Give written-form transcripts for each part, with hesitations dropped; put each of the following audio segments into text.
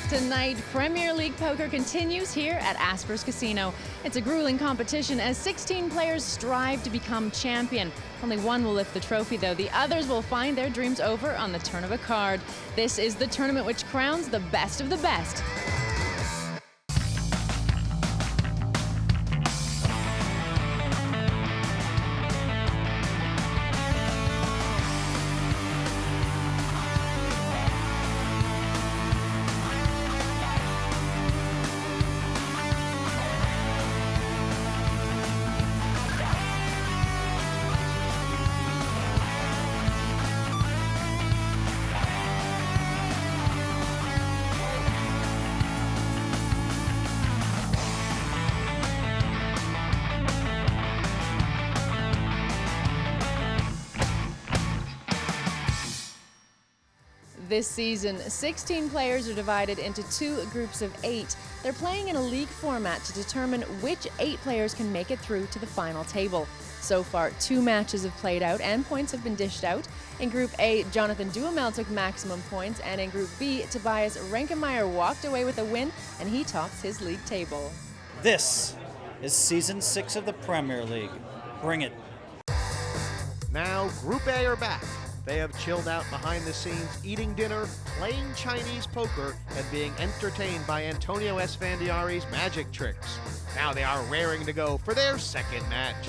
Tonight, Premier League poker continues here at Asper's Casino. It's a grueling competition as 16 players strive to become champion. Only one will lift the trophy, though. The others will find their dreams over on the turn of a card. This is the tournament which crowns the best of the best. This season, 16 players are divided into 2 groups of 8. They're playing in a league format to determine which 8 players can make it through to the final table. So far, 2 matches have played out and points have been dished out. In Group A, Jonathan Duhamel took maximum points, and in Group B, Tobias Rettenmaier walked away with a win, and he tops his league table. This is Season 6 of the Premier League. Bring it. Now, Group A are back. They have chilled out behind the scenes, eating dinner, playing Chinese poker, and being entertained by Antonio Esfandiari's magic tricks. Now they are raring to go for their second match.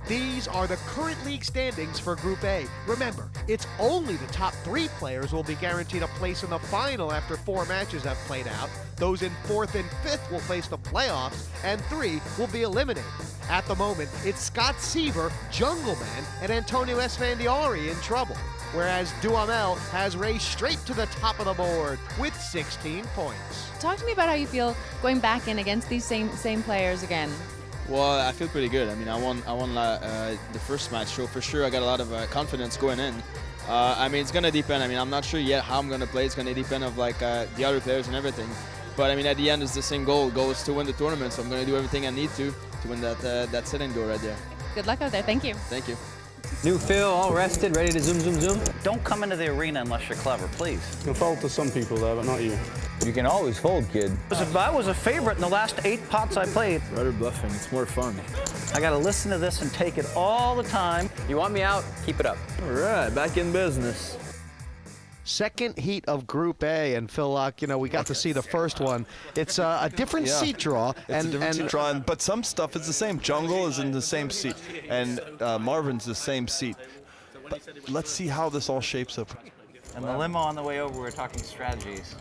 These are the current league standings for Group A. Remember, it's only the top 3 players will be guaranteed a place in the final after 4 matches have played out. Those in 4th and 5th will face the playoffs, and 3 will be eliminated. At the moment, it's Scott Seiver, Jungleman, and Antonio Esfandiari in trouble, whereas Duhamel has raced straight to the top of the board with 16 points. Talk to me about how you feel going back in against these same players again. Well, I feel pretty good. I mean, I won the first match, so for sure I got a lot of confidence going in. I mean, it's gonna depend. I mean, I'm not sure yet how I'm gonna play. It's gonna depend of like the other players and everything. But I mean, at the end, it's the same goal. The goal is to win the tournament, so I'm gonna do everything I need to win that sit and go right there. Good luck out there. Thank you. Thank you. New Phil, all rested, ready to zoom. Don't come into the arena unless you're clever, please. You can fold to some people there, but not you. You can always fold, kid. I was a favorite in the last 8 pots I played. Better bluffing, it's more fun. I gotta listen to this and take it all the time. You want me out? Keep it up. All right, back in business. Second heat of Group A, and Phil Laak, you know, we got to see the first one. It's a different seat draw. It's a different seat draw, but some stuff is the same. Jungle is in the same seat, and Marvin's the same seat. But let's see how this all shapes up. And the limo on the way over, we were talking strategies.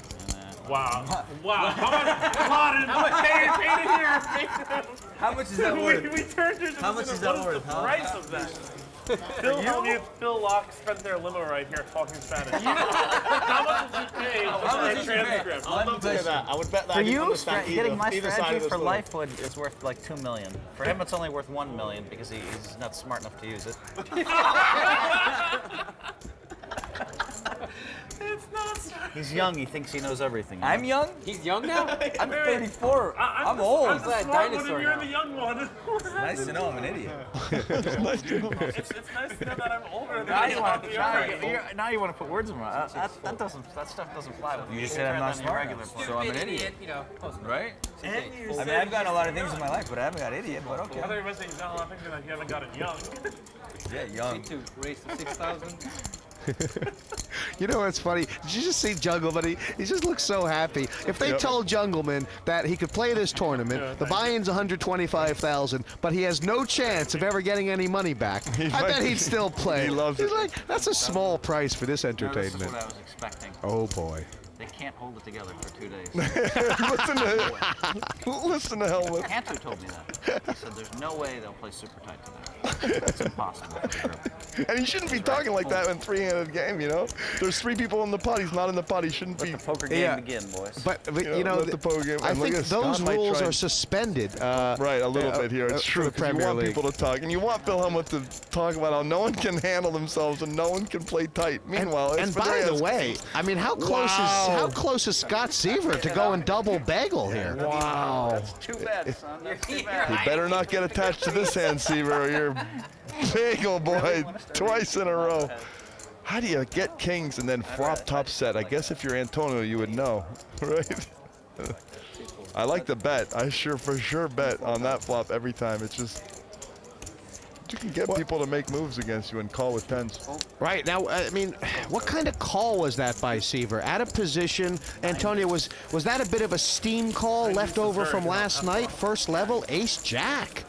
Wow. Wow. How much is that worth? We turned it. How much is that worth? The price of that. Phil Laak spent their limo right here talking Spanish. How much did you pay for the transcript? I would bet that. For you, getting my strategy for life is worth like $2 million. For him, it's only worth $1 million because he's not smart enough to use it. It's not smart. He's young. He thinks he knows everything. I'm young? He's young now? I'm 34. I'm old. I'm the smart one and you're the young one. Nice to know I'm an idiot. It's nice to know that I'm older than now you want to put words in my mouth. That stuff doesn't fly with me. You just said I'm not smart, so I'm an idiot. Right? I mean, I've gotten a lot of things in my life, but I haven't got idiot, but okay. I thought you were saying you've done a lot of things and you haven't got it young. Yeah, young. To raise to 6,000. You know what's funny? Did you just see Jungleman? He just looks so happy. If they told Jungleman that he could play this tournament, the buy-in's $125,000, but he has no chance of ever getting any money back, I bet he'd still play. He loves it. He's like, that's a small price for this entertainment. This is what I was expecting. Oh boy. They can't hold it together for 2 days. Listen to Hellmuth. Cantu told me that. He said there's no way they'll play super tight tonight. It's impossible. And he shouldn't be talking like that in a 3-handed game, you know? There's 3 people in the pot. He's not in the pot. He shouldn't be. Let the poker game begin, boys. But you know, let the poker game. I think those rules are suspended. Right, a little bit here. It's true. Because you want people to talk, and you want Phil Hellmuth to talk about how no one can handle themselves and no one can play tight. Meanwhile, and by the way, I mean, how close is Scott Seiver to go and double bagel here? Wow. That's too bad, son. That's too bad. You better not get attached to this hand, Seiver, or you're bagel boy twice in a row. How do you get kings and then flop top set? I guess if you're Antonio, you would know, right? I like the bet. I for sure bet on that flop every time. It's just, you can get people to make moves against you and call with tens. Right, now, I mean, what kind of call was that by Seiver? Out of position, Antonio, was that a bit of a steam call left over from last night? First level, ace-jack.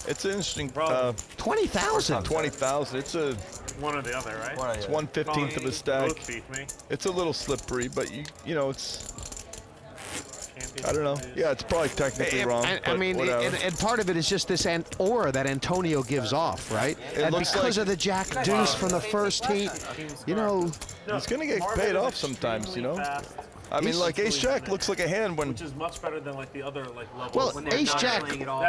It's an interesting, 20,000. 20,000, it's a... One or the other, right? It's 1/15 of the stack. Both beat me. It's a little slippery, but you know, it's... I don't know. Yeah, it's probably technically wrong. I mean, and part of it is just this aura that Antonio gives off, right? And because of the jack deuce from the first heat, you know, he's gonna get paid off sometimes, you know. I mean, like ace jack looks like a hand when. Which is much better than like the other like levels. Well, ace jack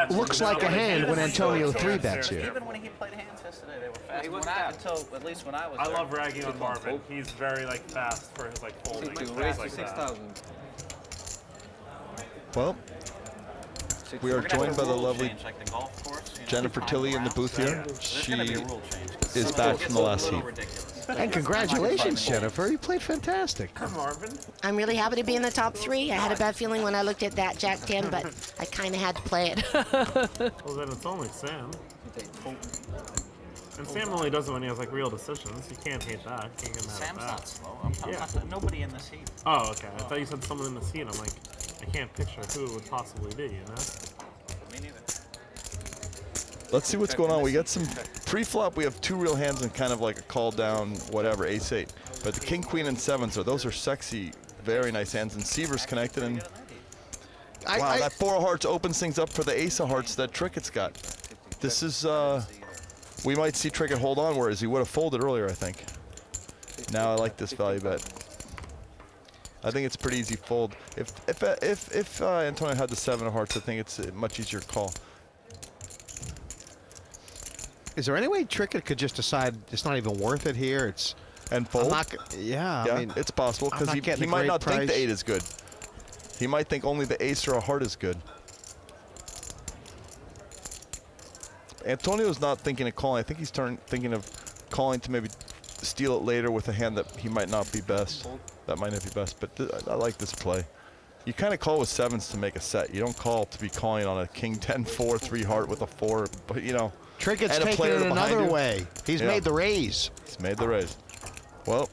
looks like a hand when Antonio 3-bets here. Even when he played hands yesterday, they were fast. He wasn't until at least when I was. I love ragging on Marvin. He's very like fast for his like folding. Raise to 6,000. Well, we are joined by the lovely Jennifer Tilley in the booth here. She is back from the last heat. And congratulations, Jennifer. You played fantastic. Marvin. I'm really happy to be in the top 3. I had a bad feeling when I looked at that Jack 10, but I kind of had to play it. Well, then it's only Sam. And Sam only does it when he has like real decisions. You can't hate that. You can Sam's that. not slow. I'm not, nobody in this heat. Oh, okay. I thought you said someone in this heat. I'm like, I can't picture who it would possibly be, you know? Me neither. Let's see what's going on. We got some pre-flop. We have 2 real hands and kind of like a call down, whatever, ace-8. But the king, queen, and 7s, so those are sexy, very nice hands. And Seiver's connected, and wow, that 4 of hearts opens things up for the ace of hearts that Trickett's got. This is, we might see Trickett hold on, whereas he would have folded earlier, I think. Now I like this value bet. I think it's a pretty easy fold. If Antonio had the 7 of hearts, I think it's a much easier call. Is there any way Trickett could just decide it's not even worth it here? And fold? Yeah, I I mean, it's possible because he might not think the 8 is good. He might think only the ace or a heart is good. Antonio's not thinking of calling. I think he's thinking of calling to maybe steal it later with a hand that he might not be best. That might not be best, but I like this play. You kind of call with 7s to make a set. You don't call to be calling on a king 10 4 3 heart with a 4, but you know. Trickett's taking it another way. He's made the raise. He's made the raise. Well.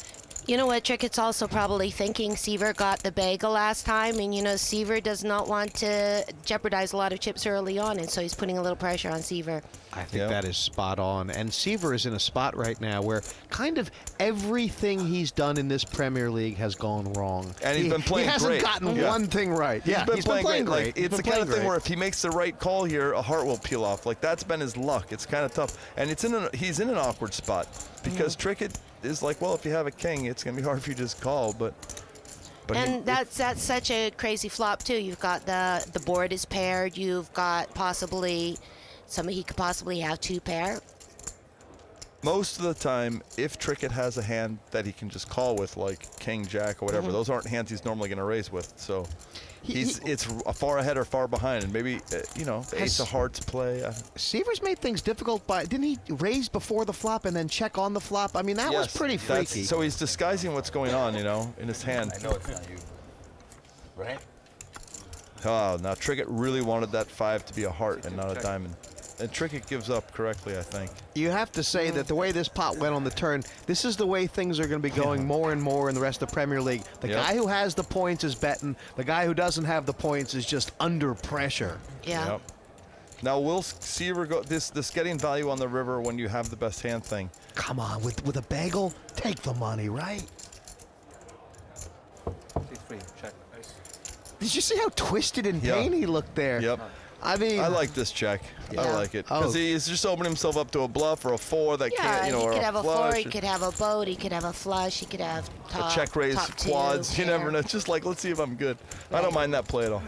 You know what, Trickett's also probably thinking Seiver got the bagel last time, and you know Seiver does not want to jeopardize a lot of chips early on, and so he's putting a little pressure on Seiver. I think that is spot on. And Seiver is in a spot right now where kind of everything he's done in this Premier League has gone wrong. And he's been playing great. He hasn't gotten one thing right. He's been playing great. Like, it's the kind of thing where if he makes the right call here, a heart will peel off. Like, that's been his luck. It's kind of tough. And he's in an awkward spot because Trickett is like, well, if you have a king, it's going to be hard for you to just call. But and that's such a crazy flop, too. You've got the board is paired. You've got possibly... he could possibly have 2 pair. Most of the time, if Trickett has a hand that he can just call with, like king, jack, or whatever, those aren't hands he's normally going to raise with. So it's far ahead or far behind, and maybe the ace of hearts play. Seiver's made things difficult didn't he raise before the flop and then check on the flop? I mean, that was pretty freaky. So he's disguising what's going on, in his hand. I know it's not you, right? Oh, now Trickett really wanted that 5 to be a heart and not a diamond. And Trickett gives up correctly, I think. You have to say that the way this pot went on the turn, this is the way things are going to be going more and more in the rest of the Premier League. The guy who has the points is betting. The guy who doesn't have the points is just under pressure. Yeah. Yep. Now, will Seiver go this getting value on the river when you have the best hand thing? Come on, with a bagel, take the money, right? Check. Did you see how twisted in pain he looked there? Yep. I mean, I like this check. I like it because he's just opening himself up to a bluff or a 4 that can't, he or could a have a flush. 4, he could have a boat, he could have a flush, he could have a check raise, quads. You never know. Just like, let's see if I'm good. I don't mind that play at all.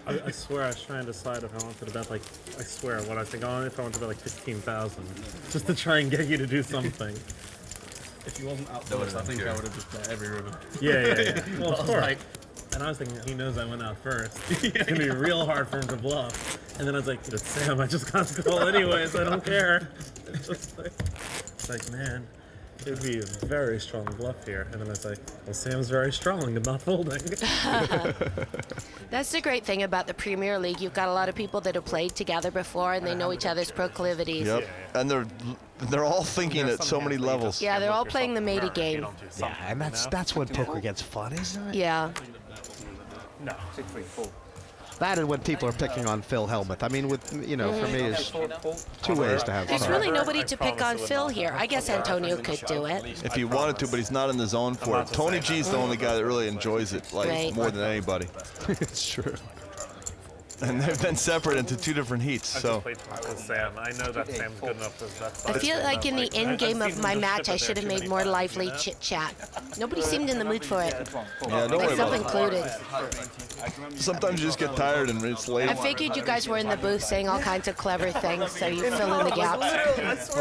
I swear I was trying to decide if I wanted to bet I swear what I think on if I wanted to bet like 15,000, just to try and get you to do something. If he wasn't out first, I think I would have just bet every river. Yeah. Well, of course. And I was thinking, he knows I went out first. It's going to be real hard for him to bluff. And then I was like, it's Sam, I just got to call anyways, I don't care. It's like, man. It would be a very strong bluff here. And then it's like, well, Sam's very strong and not folding. That's the great thing about the Premier League. You've got a lot of people that have played together before, and they know each other's proclivities. Yep. And they're all thinking at so many levels. Yeah, they're all playing the meta game. Yeah, and that's when poker gets fun, isn't it? Yeah. No. That and when people are picking on Phil Hellmuth. I mean, with for me, is two ways to have fun. There's really nobody to pick on Phil here. I guess Antonio could do it. If he wanted to, but he's not in the zone for it. Tony G's the only guy that really enjoys it, like more than anybody. It's true. And they've been separate into two different heats. So With Sam. I know that Sam's good enough. I feel like in the end game of my match, I should have made more lively chit chat. Nobody seemed in the mood for it. Yeah, don't worry Myself about included. Sometimes you just get tired and it's late. I figured you guys were in the booth saying all kinds of clever things, so you fill in the gaps.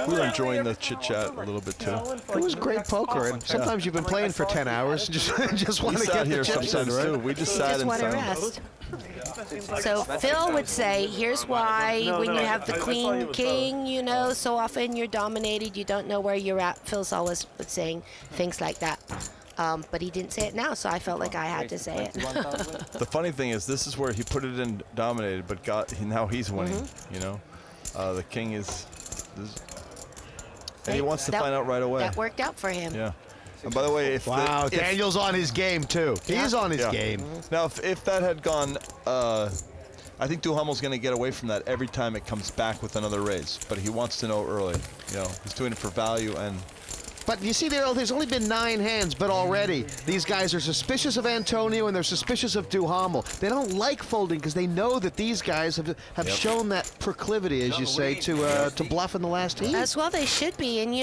We were enjoying the chit chat a little bit too. It was great poker, and sometimes you've been playing for 10 hours, just want to get here the chips in, sometimes right? too. We just sat Just and want to sang. rest. So Phil would say, here's why when you have the queen, king, so often you're dominated, you don't know where you're at. Phil's always saying things like that. But he didn't say it now, so I felt like I had to say it. The funny thing is, this is where he put it in dominated, but now he's winning, The king is... And he wants to find out right away. That worked out for him. Yeah. And by the way, if Daniel's on his game too. He's on his game. Now, if that had gone, I think Duhamel's going to get away from that every time it comes back with another raise. But he wants to know early. He's doing it for value and. But you see, there's only been 9 hands, but already these guys are suspicious of Antonio and they're suspicious of Duhamel. They don't like folding because they know that these guys have shown that proclivity, as you say, to bluff in the last heat. As well, they should be. And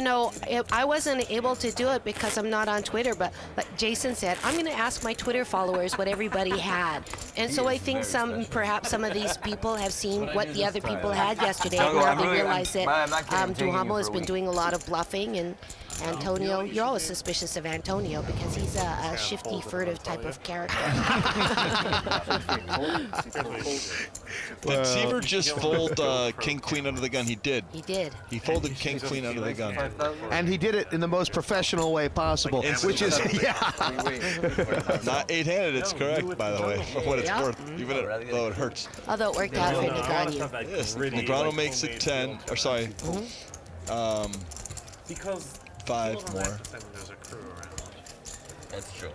I wasn't able to do it because I'm not on Twitter. But like Jason said, I'm going to ask my Twitter followers what everybody had. And so I think perhaps some of these people have seen what the other people had yesterday. And now they realize that Duhamel has been doing a lot of bluffing and. Antonio, you're always suspicious of Antonio because he's a shifty, furtive type of character. Did Seiver just fold king, queen under the gun? He did. He did. He folded king, queen under the gun. And he did it in the most professional way possible, which is, Not 8-handed, it's correct, by the way, for what it's worth, even though it hurts. Although it worked out for Negreanu. Yes, Negreanu makes it 10, or sorry, because 5 more. That's true.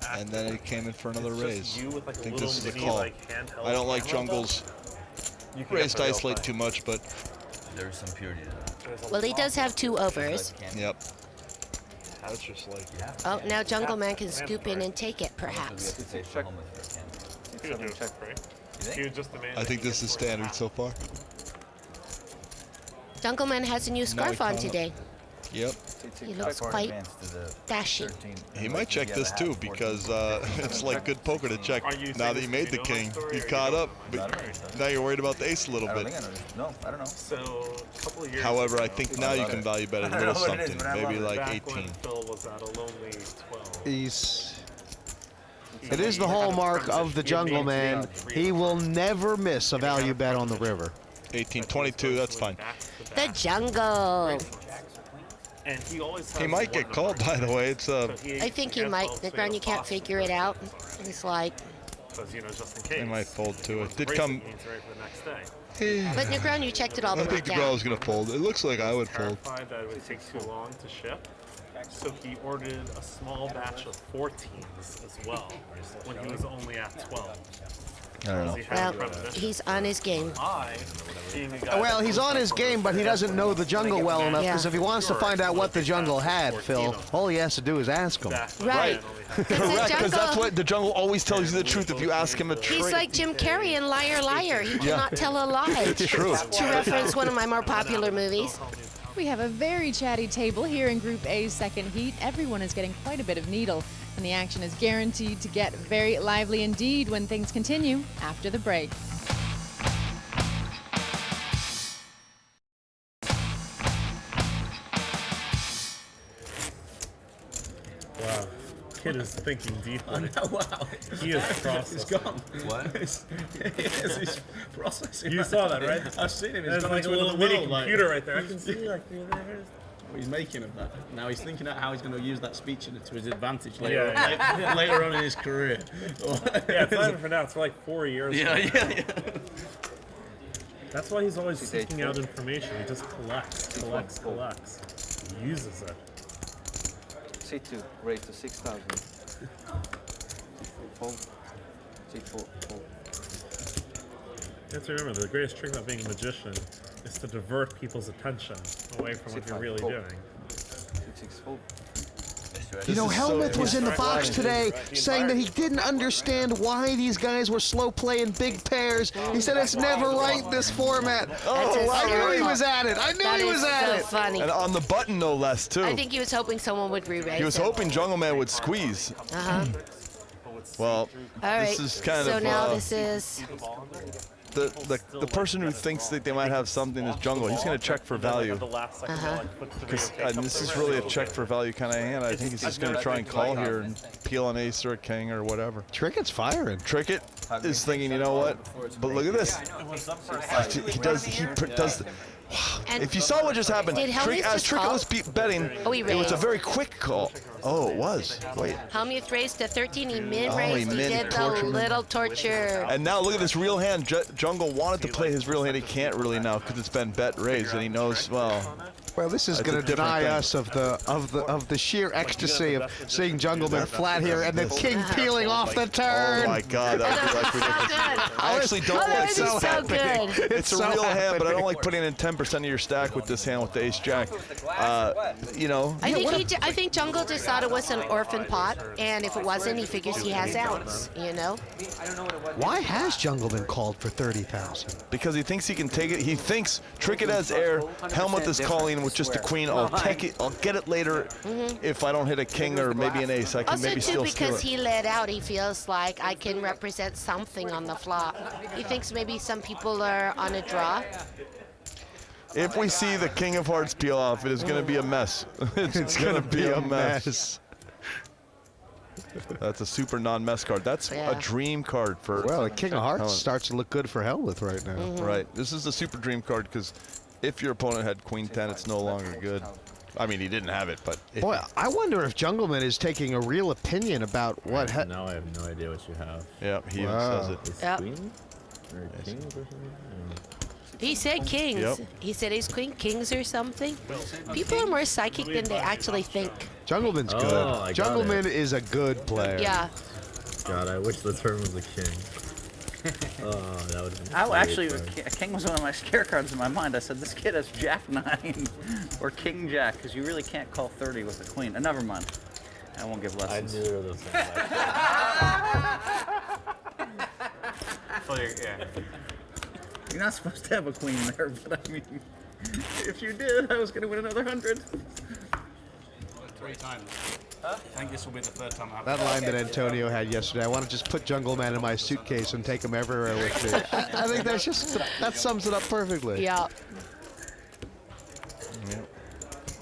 And then it came in for another raise. I think this is a call. I don't like jungles raised to isolate too much, but there's some purity to that. Well, he does have 2 overs. Yep. That's just like. Oh, now Jungleman can scoop in and take it, perhaps. I think this is standard so far. Jungleman has a new scarf on today. Yep. He looks quite dashy. He might check this too because it's like good poker to check. Now that you made the king, you caught up, but now you're worried about the ace a little bit. No, I don't know. So, a couple of years However, I think now you can value bet a little something, maybe like 18. Phil was at a lonely 12. It is the hallmark of the Jungleman. He will never miss a value bet on the river. 18, 22, that's fine. The jungle. And he might get called, by the way. It's I think he might. Negreanu can't figure it out. He's like. He might fold too. It did come. But Negreanu checked it all the way I think Negreanu was going to fold. It looks like I would fold. That it would take too long to ship. So he ordered a small batch of 14s as well when he was only at 12. I don't know. Well, he's on his game. Well, he's on his game, but he doesn't know the jungle well enough, because if he wants to find out what the jungle had, Phil, all he has to do is ask him. Right. Correct, because that's what the jungle always tells you the truth if you ask him a trick. He's like Jim Carrey in Liar Liar. He cannot tell a lie. It's true. To reference one of my more popular movies. We have a very chatty table here in Group A's second heat. Everyone is getting quite a bit of needle, and the action is guaranteed to get very lively indeed when things continue after the break. Wow. Kid is thinking deeply. Wow. He is processing. He's gone. What? Yes, he's processing. You saw that, right? I've seen him. He's There's gone like a into little another mini world, computer right there. I can see like there. what he's making of that. Now he's thinking about how he's going to use that speech to his advantage later on in his career. Yeah, it's not even for now. It's for like 4 years. Yeah. That's why he's always seeking out information. He just collects. He uses it. C2, raise to 6,000. Fold. C4, fold. You have to remember, the greatest trick about being a magician is to divert people's attention away from what you're really doing. You know, Hellmuth was in the box today saying that he didn't understand why these guys were slow playing big pairs. He said it's never right, this format. Oh, I knew he was at it. So funny. And on the button, no less, too. I think he was hoping someone would re-raise He was hoping Jungleman would squeeze. Well, this is kind of... So now this is... The person who thinks that they might have something is Jungle. He's going to check for value. Because this is really a check for value kind of hand. I think he's just going to try and call here and peel an ace or a king or whatever. Trickett's firing. Trickett is thinking, you know what? But look at this. He does. If you saw what just happened, as Trickett was betting, it was a very quick call. Oh, it was. Wait. Hellmuth raised to 13. He min-raised. He did the little torture. And now look at this real hand. Jungle wanted to play his real hand. He can't really now because it's been bet raised, and he knows, well, this is going to deny us of the sheer ecstasy of seeing Jungleman flat here and the king peeling off the turn. Oh my God, that would be like ridiculous. I actually don't like this. So good. It's a real hand, but I don't like putting in 10% of your stack with this hand with the ace jack. You know. I think Jungle just thought it was an orphan pot, and if it wasn't, he figures he has outs. You know. Why has Jungleman called for 30,000? Because he thinks he can take it. He thinks Trickett has air. Hellmuth is calling with just a queen. I'll take it. I'll get it later if I don't hit a king or maybe an ace. I can maybe still steal it. Also, too, because he let out, he feels like I can represent something on the flop. He thinks maybe some people are on a draw. If we see the King of Hearts peel off, it is going to be a mess. It's going to be a mess. That's a super non-mess card. That's a dream card for... Well, the King of Hearts starts to look good for Hellmuth right now. Right. This is a super dream card because if your opponent had Queen 10, it's no longer good. I mean, he didn't have it, but... Boy, I wonder if Jungleman is taking a real opinion about what... Now I have no idea what you have. Yeah, he even says it. Is queen? Or kings or something? He said kings. Yep. He said ace queen kings or something. People are more psychic than they actually think. Jungleman's good. Jungleman is a good player. Yeah. God, I wish the turn was a king. Oh, that would have been Actually, a king was one of my scare cards in my mind. I said, this kid has jack 9 or king jack, because you really can't call 30 with a queen. Never mind. I won't give lessons. I knew there was something. You're not supposed to have a queen there, but I mean, if you did, I was going to win another 100. 3 times. Huh? I think this will be the 3rd time I've That line that Antonio had yesterday, I want to just put Jungleman in my suitcase and take him everywhere with me. I think that's just, that sums it up perfectly. Yeah.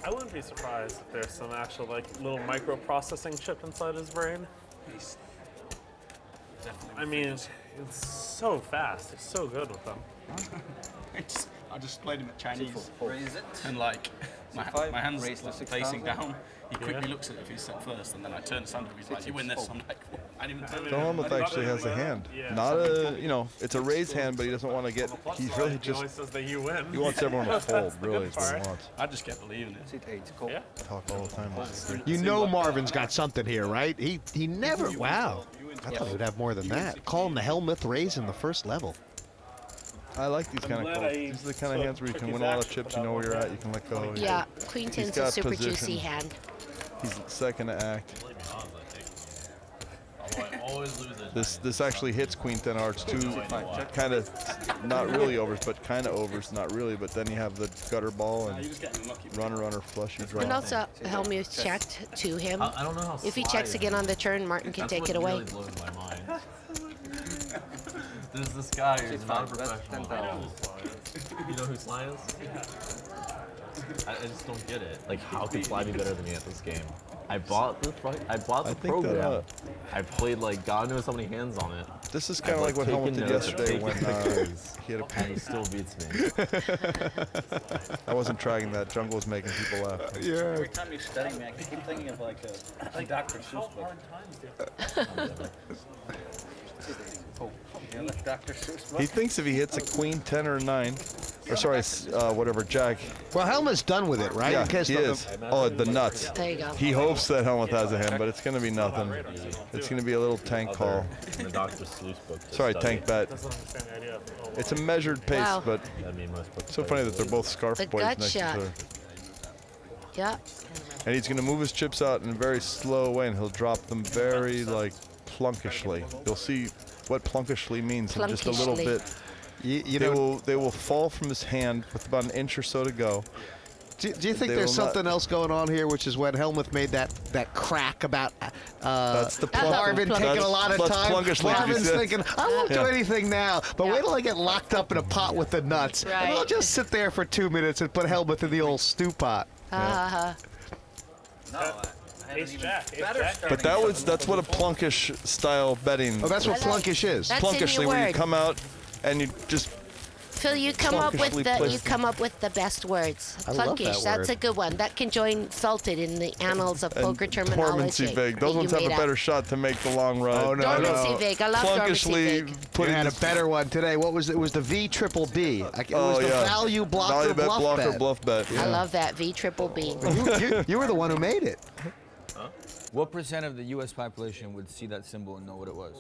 I wouldn't be surprised if there's some actual little microprocessing chip inside his brain. I mean, it's so fast. He's so good with them. I just played him at Chinese, and my hand's facing down. He quickly looks at it if he's set first, and then I turn to Sandra. He's like, "You win this." I'm like, "I didn't even turn it." Hellmuth actually has a hand, not a it's a raised hand, but he doesn't want to get. He really just. He only says that you win. He wants everyone to fold. Really, is what he wants. I just kept believing it. Yeah. Talk all the time. You know Marvin's got something here, right? He never. Wow. I thought he would have more than that. Call him the Hellmuth raise in the first level. I like these kind of calls. These are the kind of hands where you can win a lot of chips. You know where you're at. You can let go. Yeah. Queen 10's a super juicy hand. He's second to act. Always lose it. This actually hits Queen 10 hearts too. Kind of not really overs, but kind of overs. Not really, but then you have the gutter ball and runner flushy draw. And also, Hellmuth checked to him. I don't know how if he checks again on the turn, Martin can take it away. That's what really blows my mind. There's this guy who's not a professional. You know who Sly is? I just don't get it. Like, how could Sly be better than me at this game? I bought the program. I played like God knows how many hands on it. This is kind of like what Hellmuth did yesterday when he had a and he still beats me. I wasn't tracking that. Jungle was making people laugh. Yeah. Every time you study me, I keep thinking of like a Dr. Seuss book. Dr. Seuss book. He thinks if he hits a queen, 10, or 9, or sorry, whatever, jack. Well, Hellmuth's done with it, right? Yeah, he is. Oh, the nuts. There you go. He hopes that Hellmuth has a hand, but it's going to be nothing. It's going to be a little tank call. In the Dr. Seuss book. Sorry, tank bet. It's a measured pace, Wow. but it's so funny that they're both scarf The boys gut next to each shot. other. Yeah. And he's going to move his chips out in a very slow way, and he'll drop them very, like, plunkishly. You'll see what plunkishly means in just a little bit. They will fall from his hand with about an inch or so to go. Do you think there's something else going on here, which is when Hellmuth made that crack about that's the Marvin taking a lot of time? Marvin's thinking, I won't do anything now, but wait till I get locked up in a pot with the nuts. Right. And I'll just sit there for 2 minutes and put Hellmuth in the old stew pot. Ace Jack. But that's what a plunkish style betting. Oh, that's what plunkish is. That's in Plunkishly, your where you word. come out and you just. Phil, you come up with Plunkishly the placed best words. I love Plunkish, that that's word. a good one. That can join salted in the annals of poker terminology. Dormancy vig. Those that ones you have a made better up. shot to make the long run. Oh, no, Dormancy vig. I love dormancy Plunkishly vig. You putting had a better one today. What was it? It was the V triple B. It was the value blocker Value bet, bluff blocker, bet. bluff bet. I love that V triple B. You were the one who made it. What percent of the U.S. population would see that symbol and know what it was?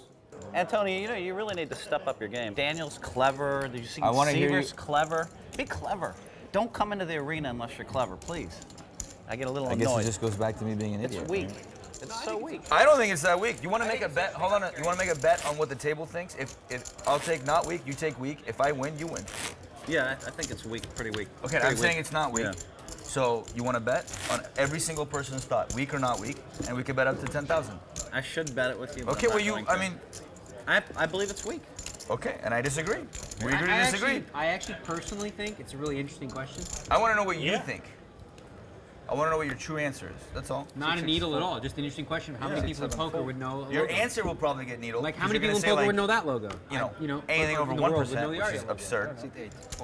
Antonio, you really need to step up your game. Daniel's clever. Did you see I wanna hear Seiver's you- clever? Be clever. Don't come into the arena unless you're clever, please. I get a little I guess annoyed. it just goes back to me being an idiot. It's weak. It's so weak. I don't think it's that weak. You want to make a bet? Hold on. You want to make a bet on what the table thinks? If I'll take not weak, you take weak. If I win, you win. Yeah, I think it's weak, pretty weak. Okay, Pretty I'm saying weak. it's not weak. Yeah. So you want to bet on every single person's thought, weak or not weak, and we could bet up to 10,000. I should bet it with you. but Okay, I'm well not going to. I believe it's weak. Okay, and I disagree. We agree to disagree. I actually personally think it's a really interesting question. I want to know what you think. I want to know what your true answer is. That's all. Not a needle at all. Just an interesting question of how many people in poker would know. Your answer will probably get needled. Like how many people in poker would know that logo? Anything over in the world would 1%, know the which is argument. absurd.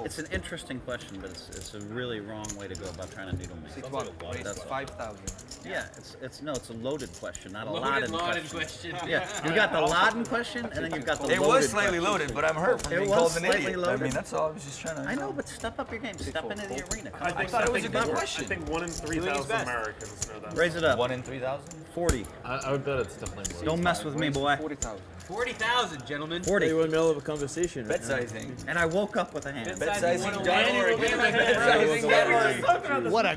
It's an interesting question, but it's a really wrong way to go about trying to needle me. That's 5,000. Yeah, it's a loaded question, not a Loaded Laden question. Yeah, you got the Laden question, and then you've got the It loaded was slightly question. loaded, but I'm hurt from It being was called an slightly idiot. loaded. I mean, that's all. I was just trying to. I know, but step up your game. Step into the arena. Come on. I thought it was a good I question. think 1 in 3,000 Americans know that. Raise it up. 1 in 3,000? 40. I would bet it's definitely more. Don't mess with me, boy. 40,000, gentlemen. 40. They were in the middle of a conversation. Bet sizing. And I woke up with a hand. Bet sizing. What a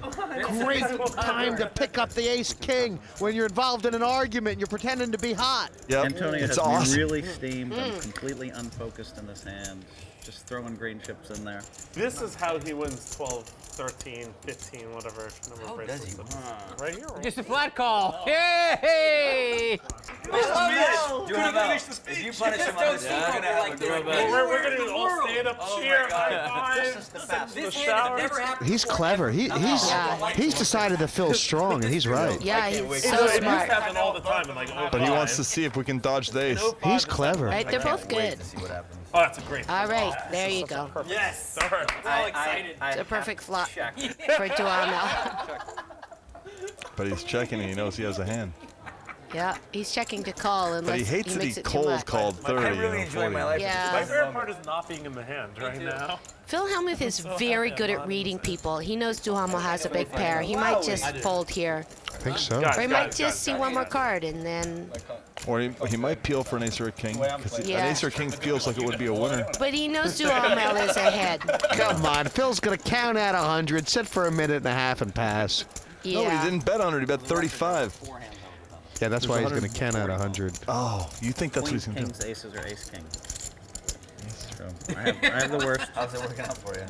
great time to pick up the ace king when you're involved in an argument and you're pretending to be hot. Yep, Antonio it's has me awesome. really steamed. I'm completely unfocused in this hand. Just throwing green chips in there. This is how he wins 12, 13, 15, whatever number of bracelets. Right here. Just a flat call. Yay! Duhamel, if you punish him on this, you're going to have a good We're going to do all stand-up cheer, high This is five. the best. The shower. He's clever. He's decided to feel strong, and he's right. Yeah, he's He so used to smart. have them all the time in like But he wants to see if we can dodge the ace. He's clever. Right, they're both good. See what happens. Oh, that's a great. All right, there you go. Yes. All right. We're all excited. It's a perfect flop for Duhamel. But he's checking and he knows he has a hand. Yeah, he's checking to call unless But he hates that makes he it too cold much. called 30. I really enjoy my life. Yeah. My favorite part is not being in the hand right now. Phil Hellmuth is very good at reading people. He knows Duhamel has a big pair. He might just fold here. I think so. Or he might just see one more card and then... Or he might peel for an ace or a king. Because Yeah. an ace or a king feels like it would be a winner. But he knows Duhamel is ahead. Come on, Phil's gonna count at 100, sit for a minute and a half, and pass. Yeah. No, he didn't bet 100. He bet 35. Yeah, that's why he's gonna count at 100. Oh, you think that's Queen, what he's going to do? kings, aces, or ace king. So I have the worst. How's it working out for you?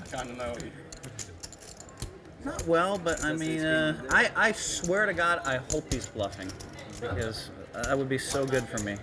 Not well, but I mean, I swear to God, I hope he's bluffing because that would be so good for me.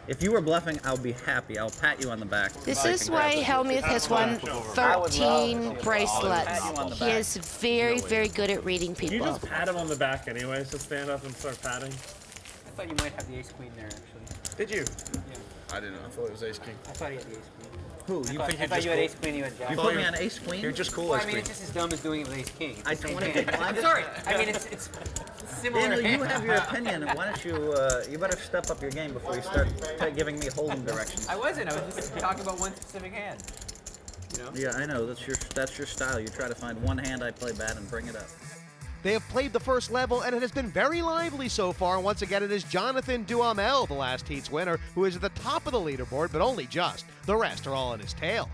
If you were bluffing, I'll be happy. I'll pat you on the back. This is why Hellmuth has won 13 bracelets. He is very, very good at reading people. You just pat him on the back anyways, just stand up and start patting. I thought you might have the ace-queen there, actually. Did you? Yeah. I didn't know. I thought it was ace-king. I thought he had the ace-queen. Who? I thought you had ace-queen, you had jack. You put me on ace-queen? You're just cool Well, ace-queen. I mean, it's just as dumb as doing it with ace-king. I don't want to. I'm sorry. I mean, it's similar. Daniel, you have your opinion. Why don't you better step up your game before you start giving me holding directions. I wasn't. I was just talking about one specific hand. You know? Yeah, I know. That's your style. You try to find one hand I play bad and bring it up. They have played the first level, and it has been very lively so far. Once again, it is Jonathan Duhamel, the last heat's winner, who is at the top of the leaderboard, but only just. The rest are all on his tail.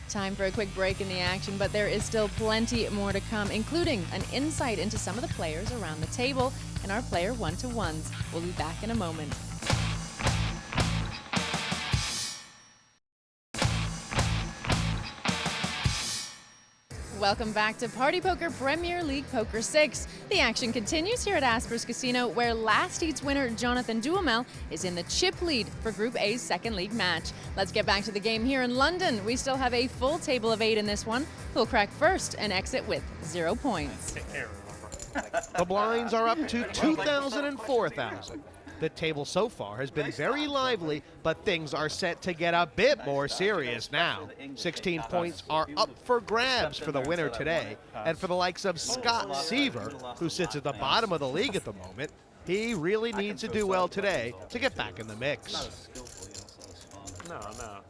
Time for a quick break in the action, but there is still plenty more to come, including an insight into some of the players around the table and our player one-to-ones. We'll be back in a moment. Welcome back to Party Poker Premier League Poker 6. The action continues here at Asper's Casino, where last heat's winner Jonathan Duhamel is in the chip lead for Group A's second league match. Let's get back to the game here in London. We still have a full table of 8 in this one. Who'll crack first and exit with 0 points. The blinds are up to 2,000 and 4,000. The table so far has been very lively, but things are set to get a bit more serious now. 16 points are up for grabs for the winner today, and for the likes of Scott Seiver, who sits at the bottom of the league at the moment, he really needs to do well today to get back in the mix. No.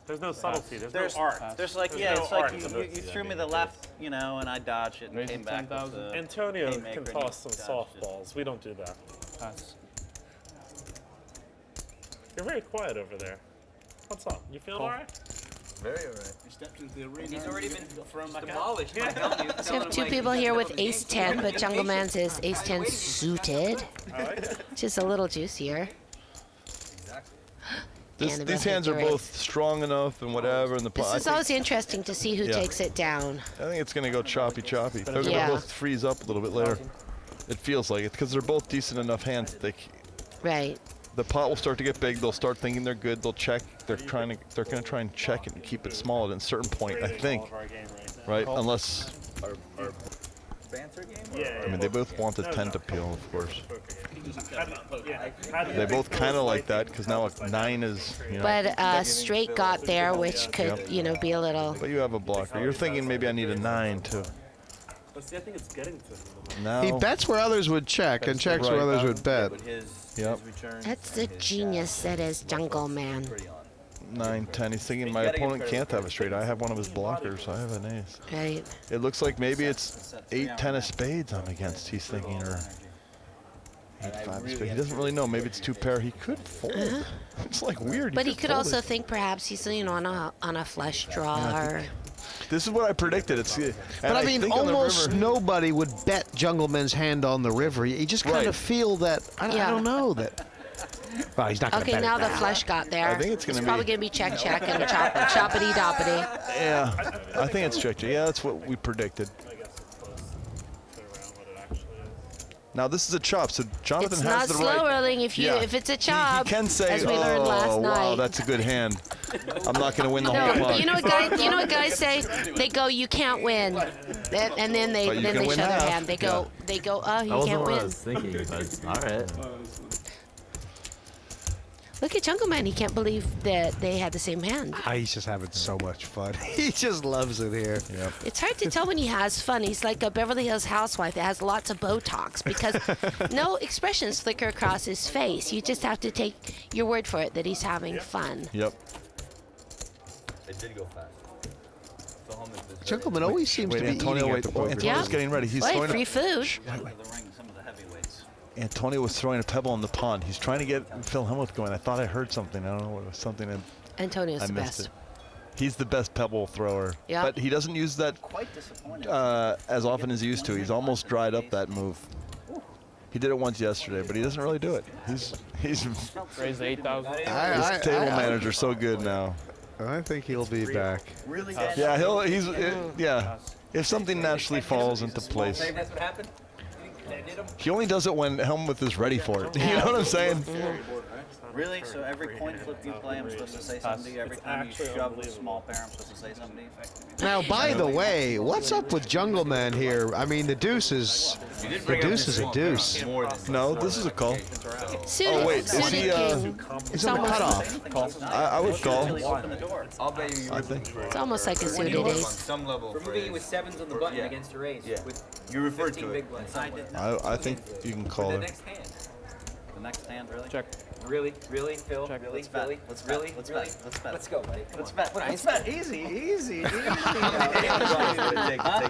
There's no subtlety. There's no art. There's like, it's like you threw me the left, and I dodged it and came back. Antonio can toss some softballs. We don't do that. You're very quiet over there. What's up? You feeling all right? Very all right. He stepped into the arena. He's already been demolished. So we have 2 people here with ace-10, but Jungleman's is ace-10 suited, which is a little juicier. These hands are both strong enough and whatever. And this is always interesting to see who takes it down. I think it's going to go choppy. They're going to both freeze up a little bit later. It feels like it, because they're both decent enough hands. Right. The pot will start to get big. They'll start thinking they're good. They'll check. They're going to try and check it and keep it small at a certain point, I think. Right? Unless Our banter game? I mean, they both want the 10 to peel, of course. They both kind of like that, because now a 9 is, But straight got there, which could, be a little. But you have a blocker. You're thinking maybe I need a 9 too. See, I think it's getting to him. Now He bets where others would check and checks where others would bet. Yep. That's the genius that is Jungleman. 9, 10. He's thinking my opponent can't have a straight. I have one of his blockers. I have an ace. Right. It looks like maybe it's 8, 10 of spades I'm against. He's thinking, or 8, 5 of spades. He doesn't really know. Maybe it's 2 pair. He could fold. It's like weird. But he could also think perhaps he's on a flush draw or. This is what I predicted. But I mean, almost nobody would bet Jungleman's hand on the river. You just kind of feel that. I don't know that. Well, he's not going to bet now it the flush got there. I think it's probably going to be check and choppity doppity. Yeah, I think it's check. Yeah, that's what we predicted. Now this is a chop, so Jonathan has the right. It's not slow rolling if it's a chop. He can say, as we learned last night. Wow, that's a good hand. I'm not going to win the whole pot. But you know what guys say? They go, you can't win, and then they show their hand. They go, oh, you can't win. I was thinking, but all right. Look at Jungleman. He can't believe that they had the same hand. He's just having so much fun. He just loves it here. Yep. It's hard to tell when he has fun. He's like a Beverly Hills housewife that has lots of Botox because no expressions flicker across his face. You just have to take your word for it that he's having fun. Yep. It did go fast. Jungleman always seems to be Antonio, eating at the poker. Antonio's getting ready. He's throwing free food. Antonio was throwing a pebble in the pond. He's trying to get Phil Hellmuth going. I thought I heard something. I don't know what it was. Something. Antonio's I the missed best. it. He's the best pebble thrower. Yeah. But he doesn't use that as often as he used to. He's almost dried up that move. He did it once yesterday, but he doesn't really do it. He's raised 8,000. This table manager's so good now. I think he'll be back. Yeah, if something naturally falls into place. That's what happened? He only does it when Hellmuth is ready for it. You know what I'm saying? Really? So every coin flip you play, I'm supposed to say something to you? Every time you shove a small pair, I'm supposed to say something to you? Now, by the way, what's up with Jungleman here? I mean, the deuce is a deuce. No, this is a call. Suited, Oh wait, is he? He's on the cutoff. I would call. I'll bet you. I think. It's almost like a suited ace. Some level. We're moving you with sevens on the button against your ace. Yeah. With You referred 15 to big it. blinds. I think you can call The it. next hand. The next hand, really? Check. Really, Phil? Check. Really, Let's bet. Philly? Let's bet. Really, Let's really? bet. Let's bet. Let's go, buddy. Let's bet. What Let's bet. Easy. Take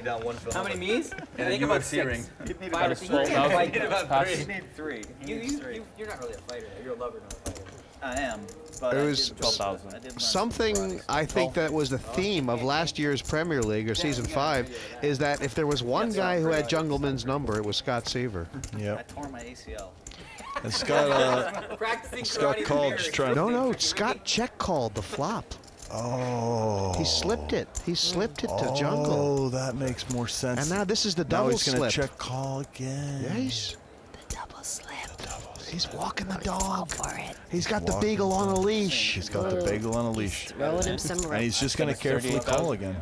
down one film. How many me's? And Think a about UFC 6. ring. Five. You can't fight. You need 3. You're not really a fighter. You're a lover, not a fighter. I am. But It was something I think that was the theme of last year's Premier League or Season 5 is that if there was one guy who had Jungleman's number, it was Scott Seiver. I Yep. tore my ACL. And Scott called just trying. No, Scott check called the flop. Oh. He slipped it. He slipped it to Jungle. Oh, that makes more sense. And now this is the Now double he's gonna slip. check call again. Yes. The double slip. He's walking the dog. For it. He's got the beagle on a leash. He's got the bagel on a leash. Throwing him some And he's just going to carefully call again.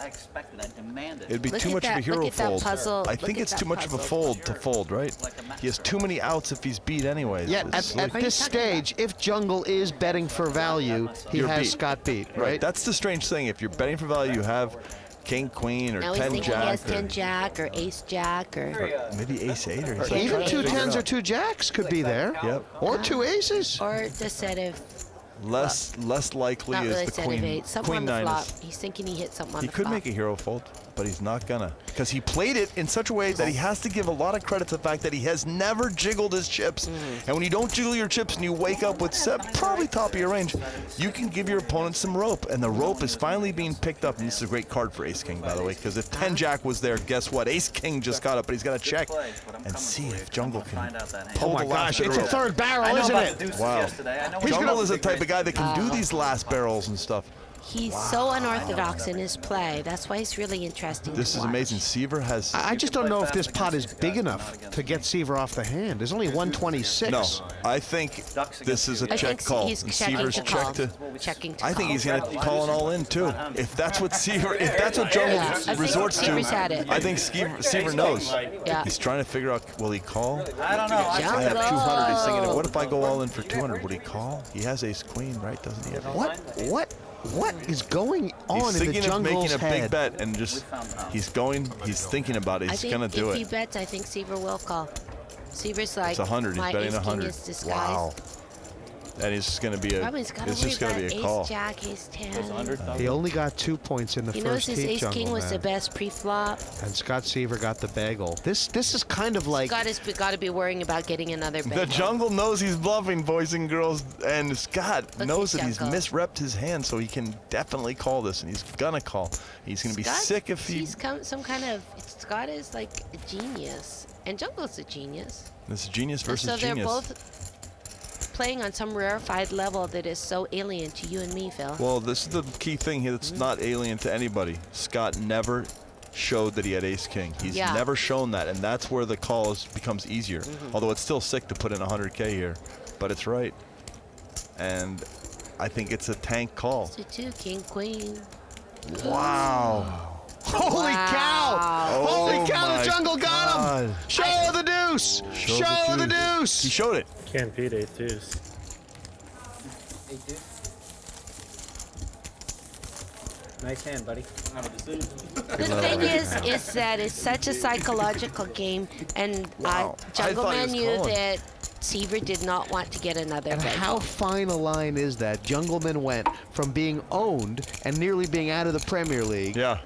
I expected. I demanded. It'd be Look too at much of a that- hero look at that fold. puzzle. I Look think at it's that too much of a puzzle. fold to fold, right? He has too many outs if he's beat anyways. Yet at this stage, if Jungle is betting for value, he You're has beat. Scott beat, Right. right? That's the strange thing. If you're betting for value, you have King, Queen, or Now he's 10 thinking he has Jack. 10 Jack or Ace Jack or Maybe Ace 8 or he's Even like two trying to figure tens or out. two jacks could be there. Yep. Or two aces. or the set of Less likely not is really the set of Queen. 8. Something Queen on the 9 flop. is. He's thinking he hit something on He the could flop. make a hero fold, but he's not gonna. Because he played it in such a way that he has to give a lot of credit to the fact that he has never jiggled his chips. And when you don't jiggle your chips and you wake up with probably top of your range, you can give your opponent some rope. And the rope is finally being picked up. And this is a great card for Ace King, by the way, because if 10 Jack was there, guess what? Ace King just got it, but he's got to check and see if Jungle can pull the last It's a rope. third barrel, isn't it? Wow. Jungle is the type of guy that can do these last barrels and stuff. He's so unorthodox in his play. That's why he's really interesting This to is watch. amazing. Seiver has. I just don't know if this pot is big enough to get Seiver off the hand. There's only 126. No, I think this is a I check think call. he's And checking Seiver's to call. check to. Checking to I think call. he's gonna call it all in too. If that's what Seiver, if that's what Jungle Yeah, I think resorts to, Seiver's had it. I think Seiver knows. Yeah. He's trying to figure out, will he call? I don't know. I have 200. He's thinking, what if I go all in for 200? Would he call? He has Ace Queen, right? Doesn't he have? What is going on He's in the thinking of Jungle's making a big head? bet and just he's thinking about it. I He's think gonna do if he it. bets, I think Seiver will call. Seiver's like, It's 100. He's my betting ace king 100. is disguised. Wow. And it's just gonna be a. Robin's got to It's worry just gonna about be a ace call. jack, ace 10. He only got 2 points in the He knows first his heat, ace king was the Jungleman. best pre-flop. And Scott Seiver got the bagel. This is kind of like Scott has got to be worrying about getting another bet. The Jungle knows he's bluffing, boys and girls, and Scott Look knows at that he's Jungle. misrepped his hand, so he can definitely call this, and he's gonna call. He's gonna be Scott, sick if he. He's some kind of. Scott is like a genius, and Jungle's a genius. This is genius And versus so they're genius. both playing on some rarefied level that is so alien to you and me, Phil. Well, this is the key thing here that's not alien to anybody. Scott never showed that he had ace king. He's Yeah. never shown that, and that's where the call becomes easier. Although it's still sick to put in 100K here, but it's right. And I think it's a tank call. So 2, king, queen. Wow. Holy cow! Oh Holy cow, my the Jungle got him! God. Show the deuce! Show the deuce! He showed it. Can't beat 8 deuce. Nice hand, buddy. The thing is that it's such a psychological game, and Wow. I thought he Jungleman was knew calling. that Seiver did not want to get another And bet. how fine a line is that? Jungleman went from being owned and nearly being out of the Premier League Yeah.